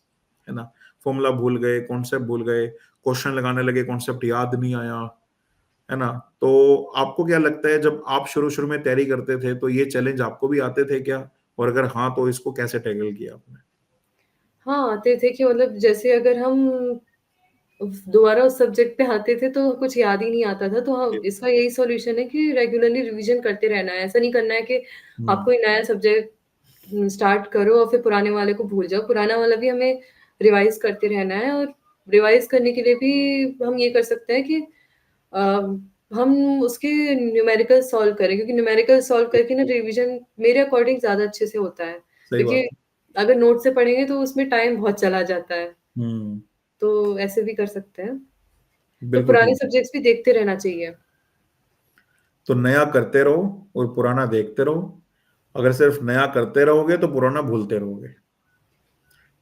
है ना। फॉर्मूला भूल गए, कॉन्सेप्ट भूल गए, क्वेश्चन लगाने लगे, कॉन्सेप्ट याद नहीं आया, है ना। तो आपको क्या लगता है, जब आप शुरू शुरू में तैयारी करते थे तो ये चैलेंज आपको भी आते थे क्या, और अगर हाँ तो इसको कैसे टैकल किया आपने। हाँ, आते थे कि मतलब जैसे अगर हम दोबारा उस सब्जेक्ट पे आते थे तो कुछ याद ही नहीं आता था, तो हाँ, इसका यही सॉल्यूशन है कि रेगुलरली रिवीजन करते रहना है। ऐसा नहीं करना है कि आप हम्म, कोई नया सब्जेक्ट स्टार्ट करो और फिर पुराने वाले को भूल जाओ। पुराना वाला भी हमें रिवाइज करते रहना है, और रिवाइज करने के लिए भी हम ये कर सकते हैं कि अ, हम उसके न्यूमेरिकल सॉल्व करें, क्योंकि न्यूमेरिकल सॉल्व करके ना रिवीजन मेरे अकॉर्डिंग ज़्यादा अच्छे से होता है। सही क्योंकि बात है। अगर नोट से पढ़ेंगे तो उसमें टाइम बहुत चला जाता है, हम्म। तो ऐसे भी कर सकते हैं। तो बिल्कुल पुराने ठीक है। सब्जेक्ट्स भी देखते रहना चाहिए। तो नया करते रहो और पुराना देखते रहो। अगर सिर्फ नया करते रहोगे तो पुराना भूलते रहोगे।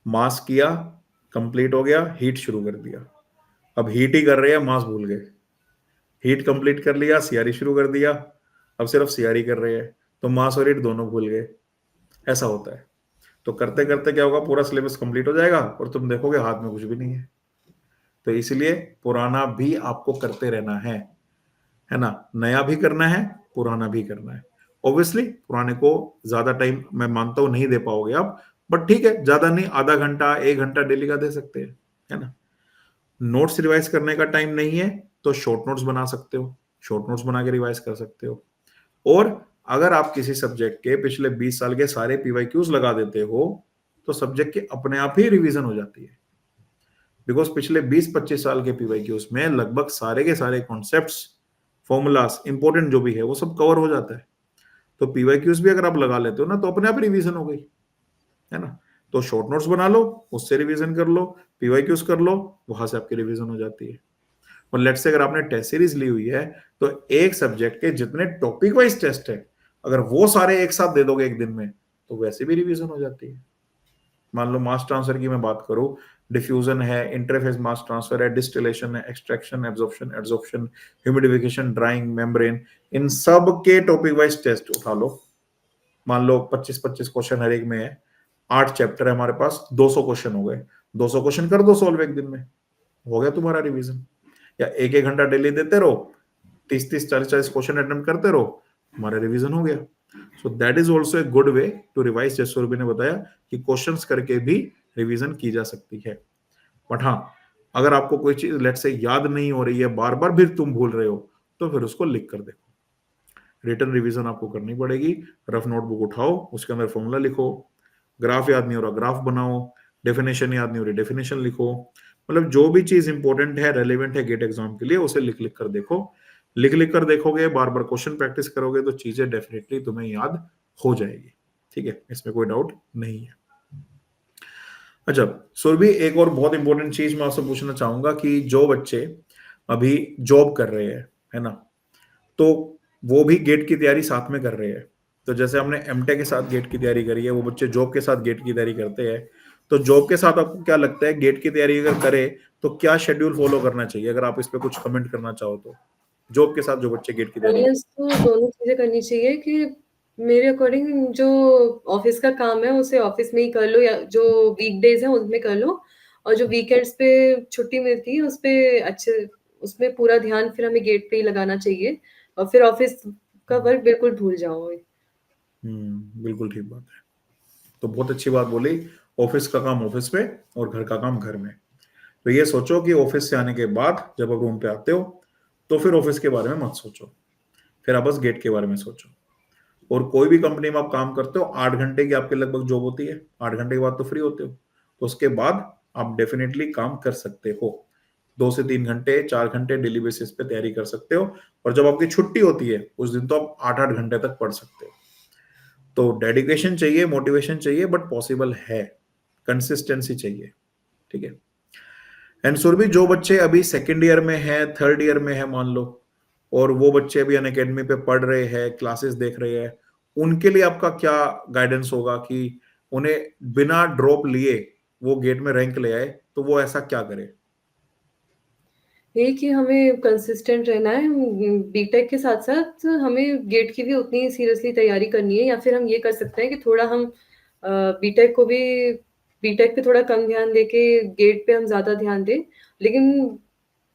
मास किया, कंप्लीट हो गया, हीट शुरू कर दिया। अब हीट ही कर रहे हैं, मास भूल गए। हीट कंप्लीट कर लिया, सीआरई शुरू कर दिया, अब सिर्फ सीआरई कर रहे हैं, तो मास और हीट दोनों भूल गए। ऐसा होता है। तो करते करते क्या होगा, पूरा सिलेबस कंप्लीट हो जाएगा और तुम देखोगे हाथ में कुछ भी नहीं है। तो इसलिए पुराना भी आपको करते रहना है ना। नया भी करना है, पुराना भी करना है। ऑब्वियसली पुराने को ज्यादा टाइम मैं मानता हूं नहीं दे पाओगे आप, बट ठीक है, ज्यादा नहीं, आधा घंटा 1 घंटा डेली का दे सकते हैं, है ना। नोट्स रिवाइज करने का टाइम नहीं है तो शॉर्ट नोट्स बना सकते हो, शॉर्ट नोट्स बना के रिवाइज कर सकते हो। और अगर आप किसी सब्जेक्ट के पिछले 20 साल के सारे पीवाईक्यूज लगा देते हो तो सब्जेक्ट की अपने आप ही रिवीजन हो जाती है। बिकॉज पिछले 20-25 साल के पीवाईक्यूज में लगभग सारे के सारे कॉन्सेप्ट्स, फॉर्मूलाज, इंपॉर्टेंट जो भी है वो सब कवर हो जाता है। तो पीवाईक्यूज भी अगर आप लगा लेते हो ना तो अपने आप रिवीजन हो गई, है ना। तो शॉर्ट नोट्स बना लो, उससे रिवीजन कर लो, पीवाईक्यूज कर लो, वहां से आपकी रिवीजन हो जाती है। और लेट्स से अगर आपने टेस्ट सीरीज ली हुई है तो एक सब्जेक्ट के जितने टॉपिक वाइज टेस्ट है, अगर वो सारे एक साथ दे दोगे एक दिन में तो वैसे भी रिवीजन हो जाती है। मान लो मास ट्रांसफर की मैं बात करूं, डिफ्यूजन है, इंटरफेस मास ट्रांसफर है, डिस्टिलेशन है, extraction, absorption, adsorption, humidification, drying, membrane, इन सब के टॉपिक वाइज टेस्ट उठा लो। मान लो 25-25 क्वेश्चन हर एक में है, 8 चैप्टर है हमारे पास, 200 क्वेश्चन हो गए। 200 क्वेश्चन कर दो सॉल्व एक दिन में, हो गया तुम्हारा रिवीजन। या 1-1 घंटा डेली देते रहो, 30-30, 40-40 क्वेश्चन अटेम्प्ट करते रहो, हमारा रिवीजन हो गया। So that is also a good way to revise, जैसे सौरभी ने बताया कि क्वेश्चंस करके भी रिवीजन की जा सकती है। बट हाँ, अगर आपको कोई चीज लेट से याद नहीं हो रही है, बार बार भी तुम भूल रहे हो, तो फिर उसको लिख कर देखो। रिटर्न रिवीजन आपको करनी पड़ेगी। रफ नोटबुक उठाओ, उसके अंदर फॉर्मूला लिखो, ग्राफ याद नहीं हो रहा ग्राफ बनाओ, डेफिनेशन याद नहीं हो रही डेफिनेशन लिखो। मतलब जो भी चीज इंपॉर्टेंट है, रेलेवेंट है गेट एग्जाम के लिए, उसे लिख लिख कर देखो। लिख लिख कर देखोगे, बार बार क्वेश्चन प्रैक्टिस करोगे तो चीजें डेफिनेटली तुम्हें याद हो जाएगी। ठीक है, इसमें कोई डाउट नहीं है। अच्छा सुरभि, एक और बहुत इंपॉर्टेंट चीज मैं आपसे पूछना चाहूंगा कि जो बच्चे अभी जॉब कर रहे हैं, है ना, तो वो भी गेट की तैयारी साथ में कर रहे हैं। तो जैसे हमने एमटेक के साथ गेट की तैयारी करी है, वो बच्चे जॉब के साथ गेट की तैयारी करते हैं। तो जॉब के साथ आपको क्या लगता है, गेट की तैयारी अगर करे तो क्या शेड्यूल फॉलो करना चाहिए? अगर आप इस पे कुछ कमेंट करना चाहो तो, जॉब के साथ जो बच्चे गेट की तैयारी। बैलेंस तो दोनों चीज़ें करनी चाहिए कि मेरे अकॉर्डिंग जो ऑफिस का काम है उसे ऑफिस में ही कर लो, या जो वीकडेज है उनमें कर लो, और जो वीकेंड्स पे छुट्टी मिलती है उस पे अच्छे, उसमें पूरा ध्यान फिर हमें गेट पे ही लगाना चाहिए, और फिर ऑफिस का वर्क बिल्कुल भूल जाओ। बिल्कुल ठीक बात है। तो बहुत अच्छी बात बोली, ऑफिस का काम ऑफिस में और घर का काम घर में। तो ये सोचो कि ऑफिस से आने के बाद जब आप रूम पे आते हो तो फिर ऑफिस के बारे में मत सोचो, फिर आप बस गेट के बारे में सोचो। और कोई भी कंपनी में आप काम करते हो, 8 घंटे की आपके लगभग जॉब होती है, 8 घंटे के बाद तो फ्री होते हो, तो उसके बाद आप डेफिनेटली काम कर सकते हो। 2 से 3 घंटे, 4 घंटे डेली बेसिस पे तैयारी कर सकते हो। और जब आपकी छुट्टी होती है उस दिन तो आप 8-8 घंटे तक पढ़ सकते हो। तो डेडिकेशन चाहिए, मोटिवेशन चाहिए, बट पॉसिबल है, कंसिस्टेंसी चाहिए। ठीक है। एंड सुरभि, जो बच्चे अभी सेकेंड ईयर में है, थर्ड ईयर में है मान लो, और वो बच्चे अभी अनअकैडमी पे पढ़ रहे हैं, क्लासेस देख रहे हैं, उनके लिए आपका क्या गाइडेंस होगा कि उन्हें बिना ड्रॉप लिए वो गेट में रैंक ले आए, तो वो ऐसा क्या करे? यही कि हमें कंसिस्टेंट रहना है। बीटेक के साथ-साथ हमें गेट की भी उतनी सीरियसली तैयारी करनी है, या फिर हम ये कर सकते हैं कि थोड़ा हम बीटेक को भी, बीटेक पे थोड़ा कम ध्यान देके गेट पे हम ज़्यादा ध्यान दें। लेकिन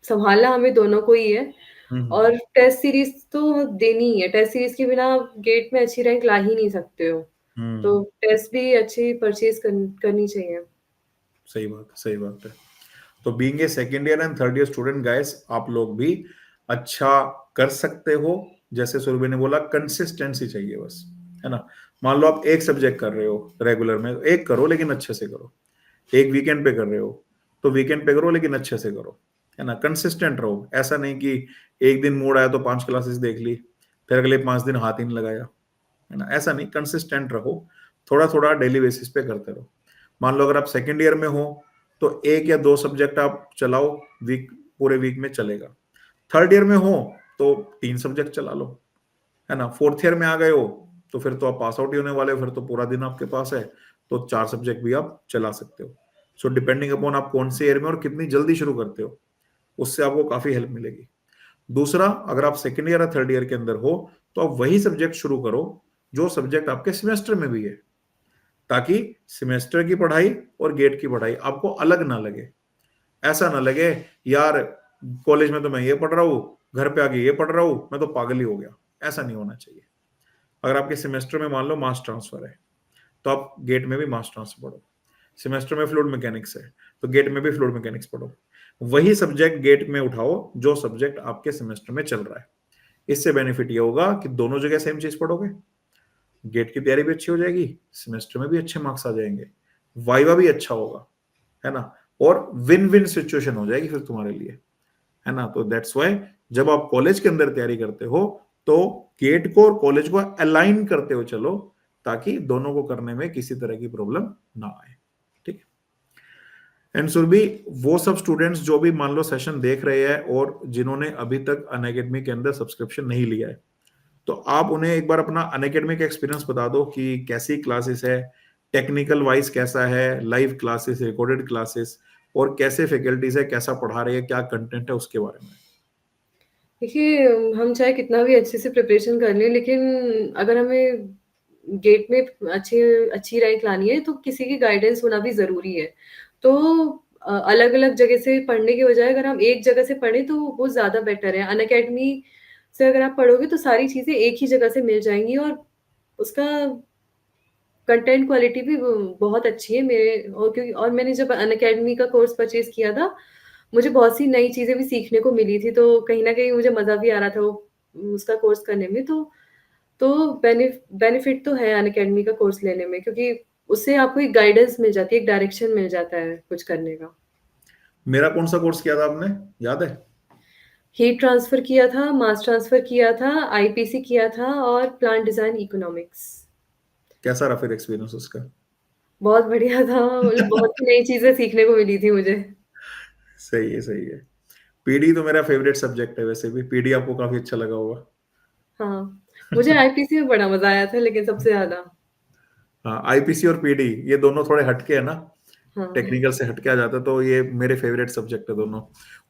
सँभालना हमें दोनों को ही है, हम्म। और टेस्ट सीरीज़ तो देनी ही है। टेस्ट सीरीज़ के बिना आप गेट में अच्छी रैंक ला ही नहीं सकते हो। हम्म। तो टेस्ट भी अच्छी परचेज़ करनी चाहिए। सही बात है, सही बात है। तो being a second year and third year student guys, आप लोग भी अच्छा कर सकते हो। जैसे सुरभि ने बोला, कंसिस्टेंसी चाहिए बस, है ना। मान लो आप एक सब्जेक्ट कर रहे हो रेगुलर में, एक करो लेकिन अच्छे से करो। एक वीकेंड पे कर रहे हो तो वीकेंड पे करो, लेकिन अच्छे से करो, है ना, कंसिस्टेंट रहो। ऐसा नहीं कि एक दिन मूड आया तो 5 क्लासेस देख ली, फिर अगले 5 दिन हाथ ही नहीं लगाया, है ना, ऐसा नहीं, कंसिस्टेंट रहो, थोड़ा थोड़ा डेली बेसिस पे करते रहो। मान लो अगर आप सेकेंड ईयर में हो तो 1 या 2 सब्जेक्ट आप चलाओ, वीक, पूरे वीक में चलेगा। थर्ड ईयर में हो तो 3 सब्जेक्ट चला लो, है ना। फोर्थ ईयर में आ गए हो तो फिर तो आप पास आउट ही होने वाले हो, फिर तो पूरा दिन आपके पास है, तो 4 सब्जेक्ट भी आप चला सकते हो। सो डिपेंडिंग अपॉन आप कौन से ईयर में और कितनी जल्दी शुरू करते हो, उससे आपको काफी हेल्प मिलेगी। दूसरा, अगर आप सेकेंड ईयर या थर्ड ईयर के अंदर हो तो आप वही सब्जेक्ट शुरू करो जो सब्जेक्ट आपके सेमेस्टर में भी है, ताकि सेमेस्टर की पढ़ाई और गेट की पढ़ाई आपको अलग ना लगे। ऐसा ना लगे यार कॉलेज में तो मैं ये पढ़ रहा हूँ, घर पे आके ये पढ़ रहा हूँ, मैं तो पागल ही हो गया। ऐसा नहीं होना चाहिए। अगर आपके सेमेस्टर में मान लो मास ट्रांसफर है तो आप गेट में भी मास ट्रांसफर पढ़ो। सेमेस्टर में फ्लूइड मैकेनिक्स है तो गेट में भी फ्लूइड मैकेनिक्स पढ़ो। वही सब्जेक्ट गेट में उठाओ जो सब्जेक्ट आपके सेमेस्टर में चल रहा है। इससे बेनिफिट ये होगा कि दोनों जगह सेम चीज पढ़ोगे, गेट की तैयारी भी अच्छी हो जाएगी, सेमेस्टर में भी अच्छे मार्क्स आ जाएंगे, वाइवा भी अच्छा होगा, है ना, और विन विन सिचुएशन हो जाएगी फिर तुम्हारे लिए, है ना। तो दैट्स वाई जब आप कॉलेज के अंदर तैयारी करते हो तो गेट को और कॉलेज को अलाइन करते हो चलो, ताकि दोनों को करने में किसी तरह की प्रॉब्लम ना आए, ठीक है। एंड सुरभि, वो सब स्टूडेंट्स जो भी मान लो सेशन देख रहे हैं और जिन्होंने अभी तक अनअकैडमी के अंदर सब्सक्रिप्शन नहीं लिया है, तो आप उन्हें एक बार अपना अनअकैडमी का एक्सपीरियंस बता दो कि कैसी क्लासेस है, टेक्निकल वाइज कैसा है, लाइव क्लासेस, रिकॉर्डेड क्लासेस, और कैसे फैकल्टीज है, कैसा पढ़ा रहे हैं, क्या कंटेंट है, उसके बारे में। देखिए, हम चाहे कितना भी अच्छे से प्रिपरेशन कर लें, लेकिन अगर हमें गेट में अच्छी अच्छी रैंक लानी है, तो किसी की गाइडेंस होना भी ज़रूरी है। तो अलग-अलग जगह से पढ़ने के बजाय अगर हम एक जगह से पढ़ें, तो वो ज़्यादा बेटर है। अनअकैडमी से अगर आप पढ़ोगे, तो सारी चीज़ें एक ही जगह से मिल जाएँगी और उसका कंटेंट क्वालिटी भी बहुत अच्छी है मेरे और क्योंकि और मैंने जब अनअकैडमी का कोर्स परचेज़ किया था, मुझे बहुत सी नई चीज़ें भी सीखने को मिली थी, तो कहीं न कहीं मुझे मज़ा भी आ रहा था वो उसका कोर्स करने में। तो बेनिफिट तो है अनअकैडमी का कोर्स लेने में क्योंकि उससे आपको एक गाइडेंस मिल जाती है, एक डायरेक्शन मिल जाता है कुछ करने का। मेरा कौन सा कोर्स किया था आपने, याद है? हीट ट्रांसफर किया था, मास ट्रांसफर किया था, आईपीसी किया था और प्लांट डिज़ाइन इकोनॉमिक्स। कैसा रहा फिर एक्सपीरियंस उसका? बहुत बढ़िया था, मतलब बहुत सी नई चीज़ें सीखने को मिली थी मुझे। सही है, सही है। पीडी तो मेरा फेवरेट सब्जेक्ट है, वैसे भी पीडी आपको काफी अच्छा लगा होगा। हाँ, मुझे आईपीसी में बड़ा मज़ा आया था लेकिन सबसे ज़्यादा। हाँ, आईपीसी और पीडी ये दोनों थोड़े हटके है ना, हाँ, टेक्निकल से हटके आ जाता है, तो ये मेरे फेवरेट सब्जेक्ट है दोनों।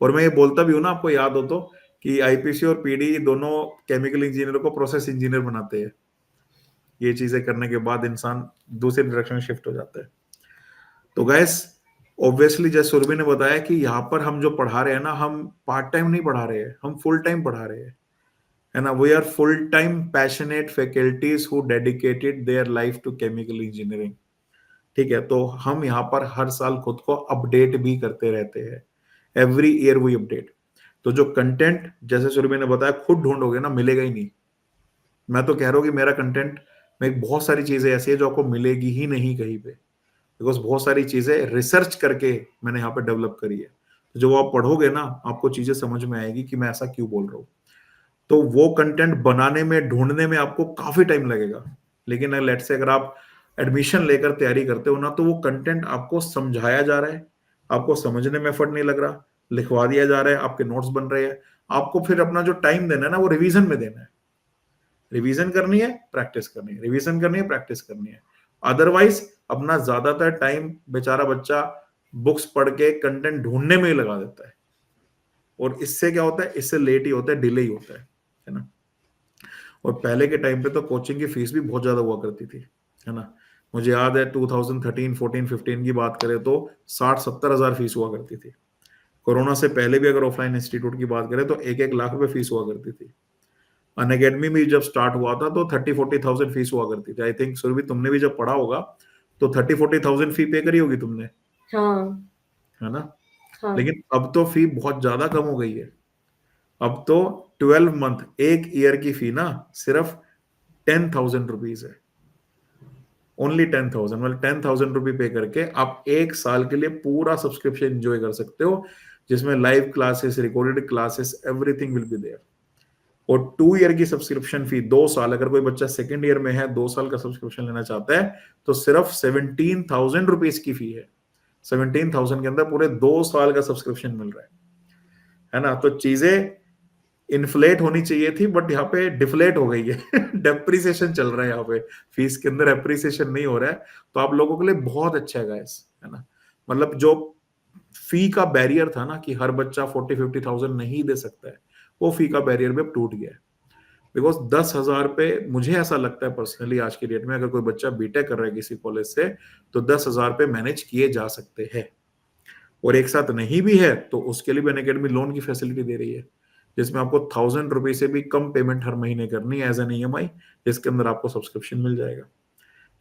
और मैं ये बोलता भी हूँ ना, आपको याद हो तो, कि आईपीसी और पीडी दोनों केमिकल इंजीनियर को प्रोसेस इंजीनियर बनाते हैं। ये चीजें करने के बाद इंसान दूसरे डायरेक्शन में शिफ्ट हो जाता है। तो गैस, ऑब्वियसली जैसे सुरभि ने बताया कि यहाँ पर हम जो पढ़ा रहे हैं ना, हम पार्ट टाइम नहीं पढ़ा रहे हैं, हम फुल टाइम पढ़ा रहे हैं, है ना। We are full time passionate faculties who dedicated their life to chemical engineering, ठीक है। तो हम यहाँ पर हर साल खुद को अपडेट भी करते रहते हैं, एवरी ईयर वी अपडेट। तो जो कंटेंट जैसे सुरभि ने बताया खुद ढूंढोगे ना, मिलेगा ही नहीं। मैं तो कह रहा हूँ कि मेरा कंटेंट में बहुत सारी चीजें ऐसी है जो आपको मिलेगी ही नहीं कहीं पे, बिकॉज बहुत सारी चीजें रिसर्च करके मैंने यहाँ पे डेवलप करी है। तो जब आप पढ़ोगे ना, आपको चीजें समझ में आएगी कि मैं ऐसा क्यों बोल रहा हूँ। तो वो कंटेंट बनाने में, ढूंढने में आपको काफी टाइम लगेगा, लेकिन लेट से अगर आप एडमिशन लेकर तैयारी करते हो ना, तो वो कंटेंट आपको समझाया जा रहा है, आपको समझने में एफर्ट नहीं लग रहा, लिखवा दिया जा रहा है, आपके नोट्स बन रहे हैं। आपको फिर अपना जो टाइम देना है ना, वो रिवीजन में देना है। रिवीजन करनी है, प्रैक्टिस करनी है, रिवीजन करनी है, प्रैक्टिस करनी है। अदरवाइज अपना ज्यादातर टाइम बेचारा बच्चा बुक्स पढ़ के कंटेंट ढूंढने में ही लगा देता है, और इससे क्या होता है, इससे लेट ही होता है, डिले ही होता है ना। और पहले के टाइम पे तो कोचिंग की फीस भी बहुत ज्यादा हुआ करती थी, है ना। मुझे याद है 2013, 14, 15 की बात करें तो 60-70 हजार फीस हुआ करती थी। कोरोना से पहले भी अगर ऑफलाइन इंस्टीट्यूट की बात करें तो 1-1 लाख रुपए फीस हुआ करती थी। अनअकैडमी में जब स्टार्ट हुआ था तो 30-40 थाउजेंड फीस हुआ करती थी। आई थिंक सुरभि तुमने भी जब पढ़ा होगा तो 30-40 थाउजेंड फी पे करी होगी तुमने, हाँ, है ना। हाँ। लेकिन अब तो फी बहुत ज्यादा कम हो गई है। अब तो 12 मंथ, एक ईयर की फी ना सिर्फ 10,000 रुपीज है। ओनली 10,000, मतलब 10,000 रुपये पे करके आप 1 साल के लिए पूरा सब्सक्रिप्शन एंजॉय कर सकते हो, जिसमें live classes, recorded classes, everything will be there. और 2 ईयर की सब्सक्रिप्शन फी, 2 साल, अगर कोई बच्चा सेकेंड ईयर में है, 2 साल का सब्सक्रिप्शन लेना चाहता है, तो सिर्फ 17,000 रुपीज की फी है। 17,000 के अंदर पूरे 2 साल का सब्सक्रिप्शन मिल रहा है ना। तो चीजें इन्फ्लेट होनी चाहिए थी, बट यहाँ पे डिफ्लेट हो गई है। डेप्रिसिएशन चल रहा है यहाँ पे, फीस के अंदर एप्रिसिएशन नहीं हो रहा है। तो आप लोगों के लिए बहुत अच्छा है गाइस, है ना। मतलब जो फी का बैरियर था ना कि हर बच्चा 40-50,000 नहीं दे सकता है, वो फी का बैरियर भी अब टूट गया है। बिकॉज 10,000 पे, मुझे ऐसा लगता है पर्सनली आज की डेट में, अगर कोई बच्चा बीटेक कर रहा है किसी कॉलेज से, तो 10,000 पे मैनेज किए जा सकते हैं। और एक साथ नहीं भी है तो उसके लिए भी अनअकैडमी लोन की फैसिलिटी दे रही है, जिसमें आपको 1,000 रुपए से भी कम पेमेंट हर महीने करनी है एज एन EMI, जिसके अंदर आपको सब्सक्रिप्शन मिल जाएगा।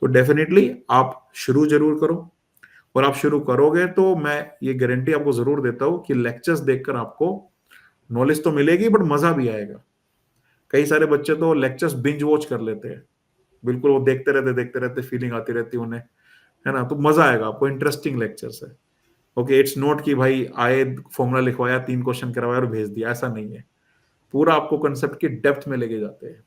तो डेफिनेटली आप शुरू जरूर करो। और आप शुरू करोगे तो मैं ये गारंटी आपको जरूर देता हूं कि लेक्चर्स देखकर आपको नॉलेज तो मिलेगी, बट मजा भी आएगा। कई सारे बच्चे तो लेक्चर्स बिंज वॉच कर लेते हैं, बिल्कुल वो देखते रहते फीलिंग आती रहती है उन्हें, है ना। तो मजा आएगा आपको, इंटरेस्टिंग लेक्चर्स है। ओके, इट्स नॉट कि भाई आए, फॉर्मूला लिखवाया, 3 क्वेश्चन करवाया और भेज दिया, ऐसा नहीं है। पूरा आपको कंसेप्ट की डेप्थ में लेके जाते हैं।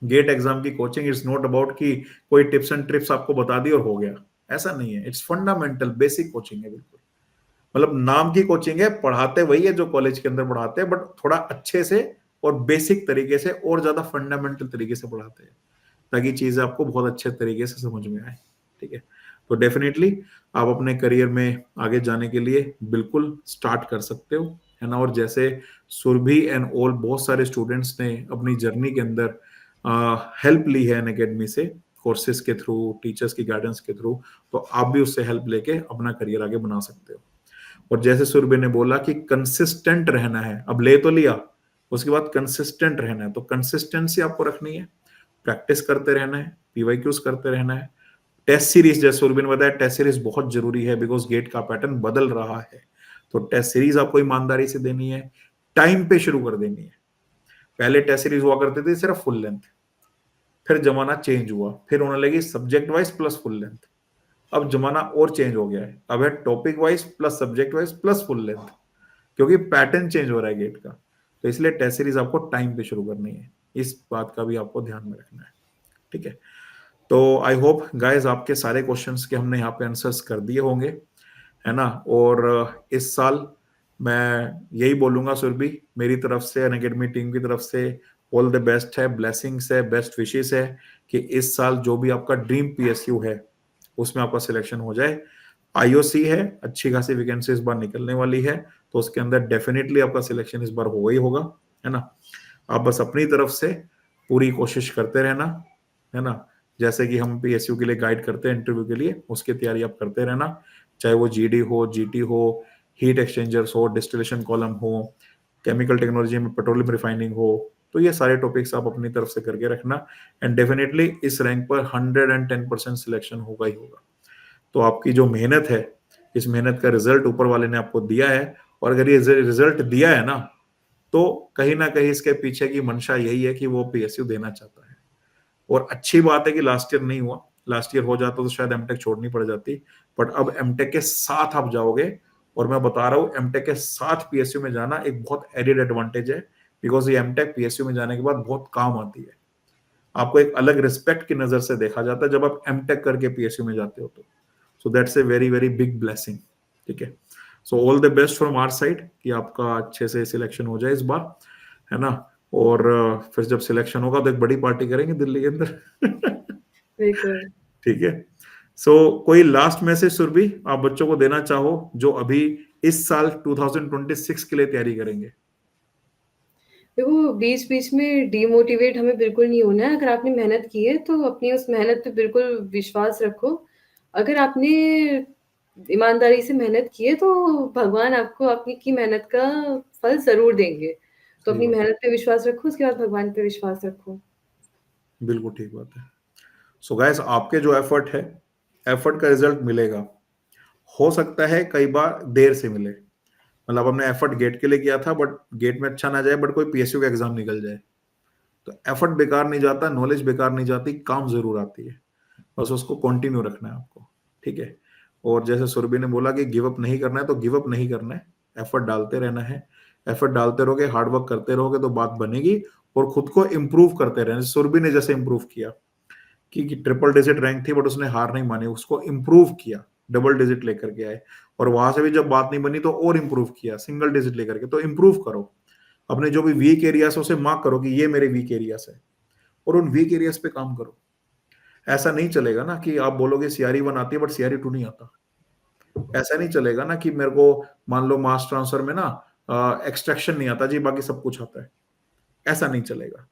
गेट एग्जाम की कोचिंग इट्स नॉट अबाउट कि कोई टिप्स एंड ट्रिप्स आपको बता दी और हो गया, ऐसा नहीं है। इट्स फंडामेंटल बेसिक कोचिंग है बिल्कुल। मतलब नाम की कोचिंग है, पढ़ाते वही है जो कॉलेज के अंदर पढ़ाते हैं, बट थोड़ा अच्छे से और बेसिक तरीके से और ज्यादा फंडामेंटल तरीके से पढ़ाते हैं, ताकि चीजें आपको बहुत अच्छे तरीके से समझ में आए। ठीक है। तो डेफिनेटली आप अपने करियर में आगे जाने के लिए बिल्कुल स्टार्ट कर सकते हो, है ना। और जैसे सुरभि एंड ऑल बहुत सारे स्टूडेंट्स ने अपनी जर्नी के अंदर हेल्प ली है अनअकैडमी से, कोर्सेज के थ्रू, टीचर्स की गाइडेंस के थ्रू, तो आप भी उससे हेल्प लेके अपना करियर आगे बना सकते हो। और जैसे सुरभि ने बोला कि कंसिस्टेंट रहना है, अब ले तो लिया, उसके बाद कंसिस्टेंट रहना है। तो कंसिस्टेंसी आपको रखनी है, प्रैक्टिस करते रहना है, PYQs करते रहना है। टेस्ट सीरीज, जैसे सुरभि ने बताया, टेस्ट सीरीज बहुत जरूरी है, बिकॉज गेट का पैटर्न बदल रहा है। तो टेस्ट सीरीज आपको ईमानदारी से देनी है, टाइम पे शुरू कर देनी है। पहले टेस्ट सीरीज हुआ करती थी सिर्फ फुल लेंथ, फिर जमाना चेंज हुआ, फिर होने लगी subject wise plus full length. अब जमाना और चेंज हो गया है, अब है topic wise plus subject wise plus full length, क्योंकि पैटर्न चेंज हो रहा है गेट का। तो इसलिए टेस्ट सीरीज आपको टाइम पे शुरू करनी है, इस बात का भी आपको ध्यान में रखना है। ठीक है। तो आई होप गाइस आपके सारे क्वेश्चंस के हमने यहाँ पे आंसर्स कर दिए होंगे, है ना। और इस साल मैं यही बोलूंगा सुरभि, मेरी तरफ से, अनअकैडमी टीम की तरफ से ऑल द बेस्ट है, ब्लेसिंग्स है, बेस्ट विशेस है कि इस साल जो भी आपका ड्रीम PSU है उसमें आपका सिलेक्शन हो जाए। IOC है, अच्छी खासी वैकेंसी इस बार निकलने वाली है, तो उसके अंदर डेफिनेटली आपका सिलेक्शन इस बार होगा ही होगा, है ना। आप बस अपनी तरफ से पूरी कोशिश करते रहना, है ना। जैसे कि हम PSU के लिए गाइड करते हैं इंटरव्यू के लिए, उसकी तैयारी आप करते रहना, चाहे वो GD हो, GT हो, हीट एक्सचेंजर्स हो, डिस्टिलेशन कॉलम हो, केमिकल टेक्नोलॉजी में पेट्रोलियम रिफाइनिंग हो। तो ये सारे टॉपिक्स आप अपनी तरफ से करके रखना, एंड डेफिनेटली इस रैंक पर 110% सिलेक्शन होगा ही होगा। तो आपकी जो मेहनत है, इस मेहनत का रिजल्ट ऊपर वाले ने आपको दिया है। और अगर ये रिजल्ट दिया है ना, तो कहीं ना कहीं इसके पीछे की मंशा यही है कि वो PSU देना चाहता है। और अच्छी बात है कि लास्ट ईयर नहीं हुआ, लास्ट ईयर हो जाता तो शायद एमटेक छोड़नी पड़ जाती, बट अब एमटेक के साथ आप जाओगे। और मैं बता रहा हूँ, एमटेक के साथ PSU में जाना एक बहुत एडिड एडवांटेज है, बिकॉज ये एमटेक PSU में जाने के बाद बहुत काम आती है। आपको एक अलग रिस्पेक्ट की नजर से देखा जाता है जब आप एमटेक करके PSU में जाते हो तो। So that's a very very big blessing. ठीक है। So all the best from our side कि आपका अच्छे से सिलेक्शन हो जाए इस बार, है ना। और फिर जब सिलेक्शन होगा तो एक बड़ी पार्टी करेंगे दिल्ली के अंदर। बिल्कुल। ठीक है। सो कोई लास्ट मैसेज सुरभि आप बच्चों को देना चाहो जो अभी इस साल 2026 के लिए तैयारी करेंगे? देखो, बीच-बीच में डीमोटिवेट हमें बिल्कुल नहीं होना है। अगर आपने मेहनत की है, तो अपनी उस मेहनत पे बिल्कुल विश्वास रखो। अगर आपने ईमानदारी से मेहनत की है, तो भगवान आपको आपकी की मेहनत का फल ज़रूर देंगे। तो सही अपनी बात, मेहनत पे विश्वास रखो, उसके बाद भगवान पे विश्वास रखो। बिल्कुल ठीक बात है। सो गाइस, आपके जो एफर्ट है, एफर्ट का रिजल्ट मिलेगा। हो सकता है कई बार देर से मिले, मतलब हमने एफर्ट गेट के लिए किया था, बट गेट में अच्छा ना जाए, बट कोई PSU का एग्जाम निकल जाए, तो एफर्ट बेकार नहीं जाता, नॉलेज बेकार नहीं जाती, काम जरूर आती है। बस उसको कंटिन्यू रखना है आपको, ठीक है। और जैसे सुरभि ने बोला कि गिव अप नहीं करना है, तो गिव अप नहीं करना है, एफर्ट डालते रहना है। एफर्ट डालते रहोगे, हार्ड वर्क करते रहोगे तो बात बनेगी। और खुद को इंप्रूव करते रहना। सुरभि ने जैसे इंप्रूव किया कि ट्रिपल डिजिट रैंक थी बट उसने हार नहीं मानी, उसको इंप्रूव किया, डबल डिजिट लेकर के आए। और वहां से भी जब बात नहीं बनी तो और इंप्रूव किया, सिंगल डिजिट लेकर के। तो इंप्रूव करो, अपने जो भी वीक एरियाज है उसे मार्क करो कि ये मेरे वीक एरियाज है, और उन वीक एरियाज पे काम करो। ऐसा नहीं चलेगा ना कि आप बोलोगे सीआरई 1 आती है बट सीआरई 2 नहीं आता। ऐसा नहीं चलेगा ना कि मेरे को मान लो मास ट्रांसफर में ना एक्सट्रैक्शन नहीं आता जी, बाकी सब कुछ आता है। ऐसा नहीं चलेगा।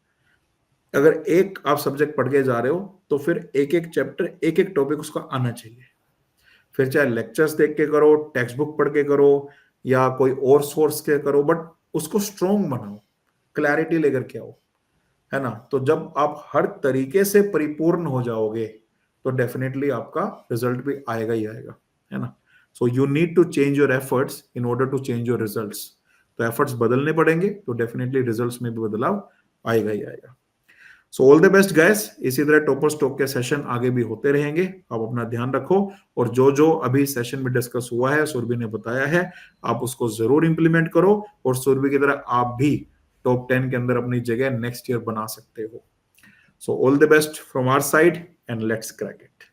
अगर एक आप सब्जेक्ट पढ़ के जा रहे हो तो फिर एक एक चैप्टर, एक एक टॉपिक उसका आना चाहिए। फिर चाहे लेक्चर्स देख के करो, टेक्स्ट बुक पढ़ के करो, या कोई और सोर्स के करो, बट उसको स्ट्रॉन्ग बनाओ, क्लैरिटी लेकर के आओ, है ना। तो जब आप हर तरीके से परिपूर्ण हो जाओगे तो डेफिनेटली आपका रिजल्ट भी आएगा ही आएगा, है ना। So you need to change your efforts in order to change your results. तो एफर्ट्स बदलने पड़ेंगे तो डेफिनेटली रिजल्ट्स में भी बदलाव आएगा ही आएगा। सो ऑल द बेस्ट गाइस। इसी तरह टॉपर स्टॉक के सेशन आगे भी होते रहेंगे। आप अपना ध्यान रखो, और जो जो अभी सेशन में डिस्कस हुआ है, सुरभि ने बताया है, आप उसको जरूर इंप्लीमेंट करो, और सुरभि की तरह आप भी टॉप 10 के अंदर अपनी जगह नेक्स्ट ईयर बना सकते हो। So all the best from our side and let's crack it.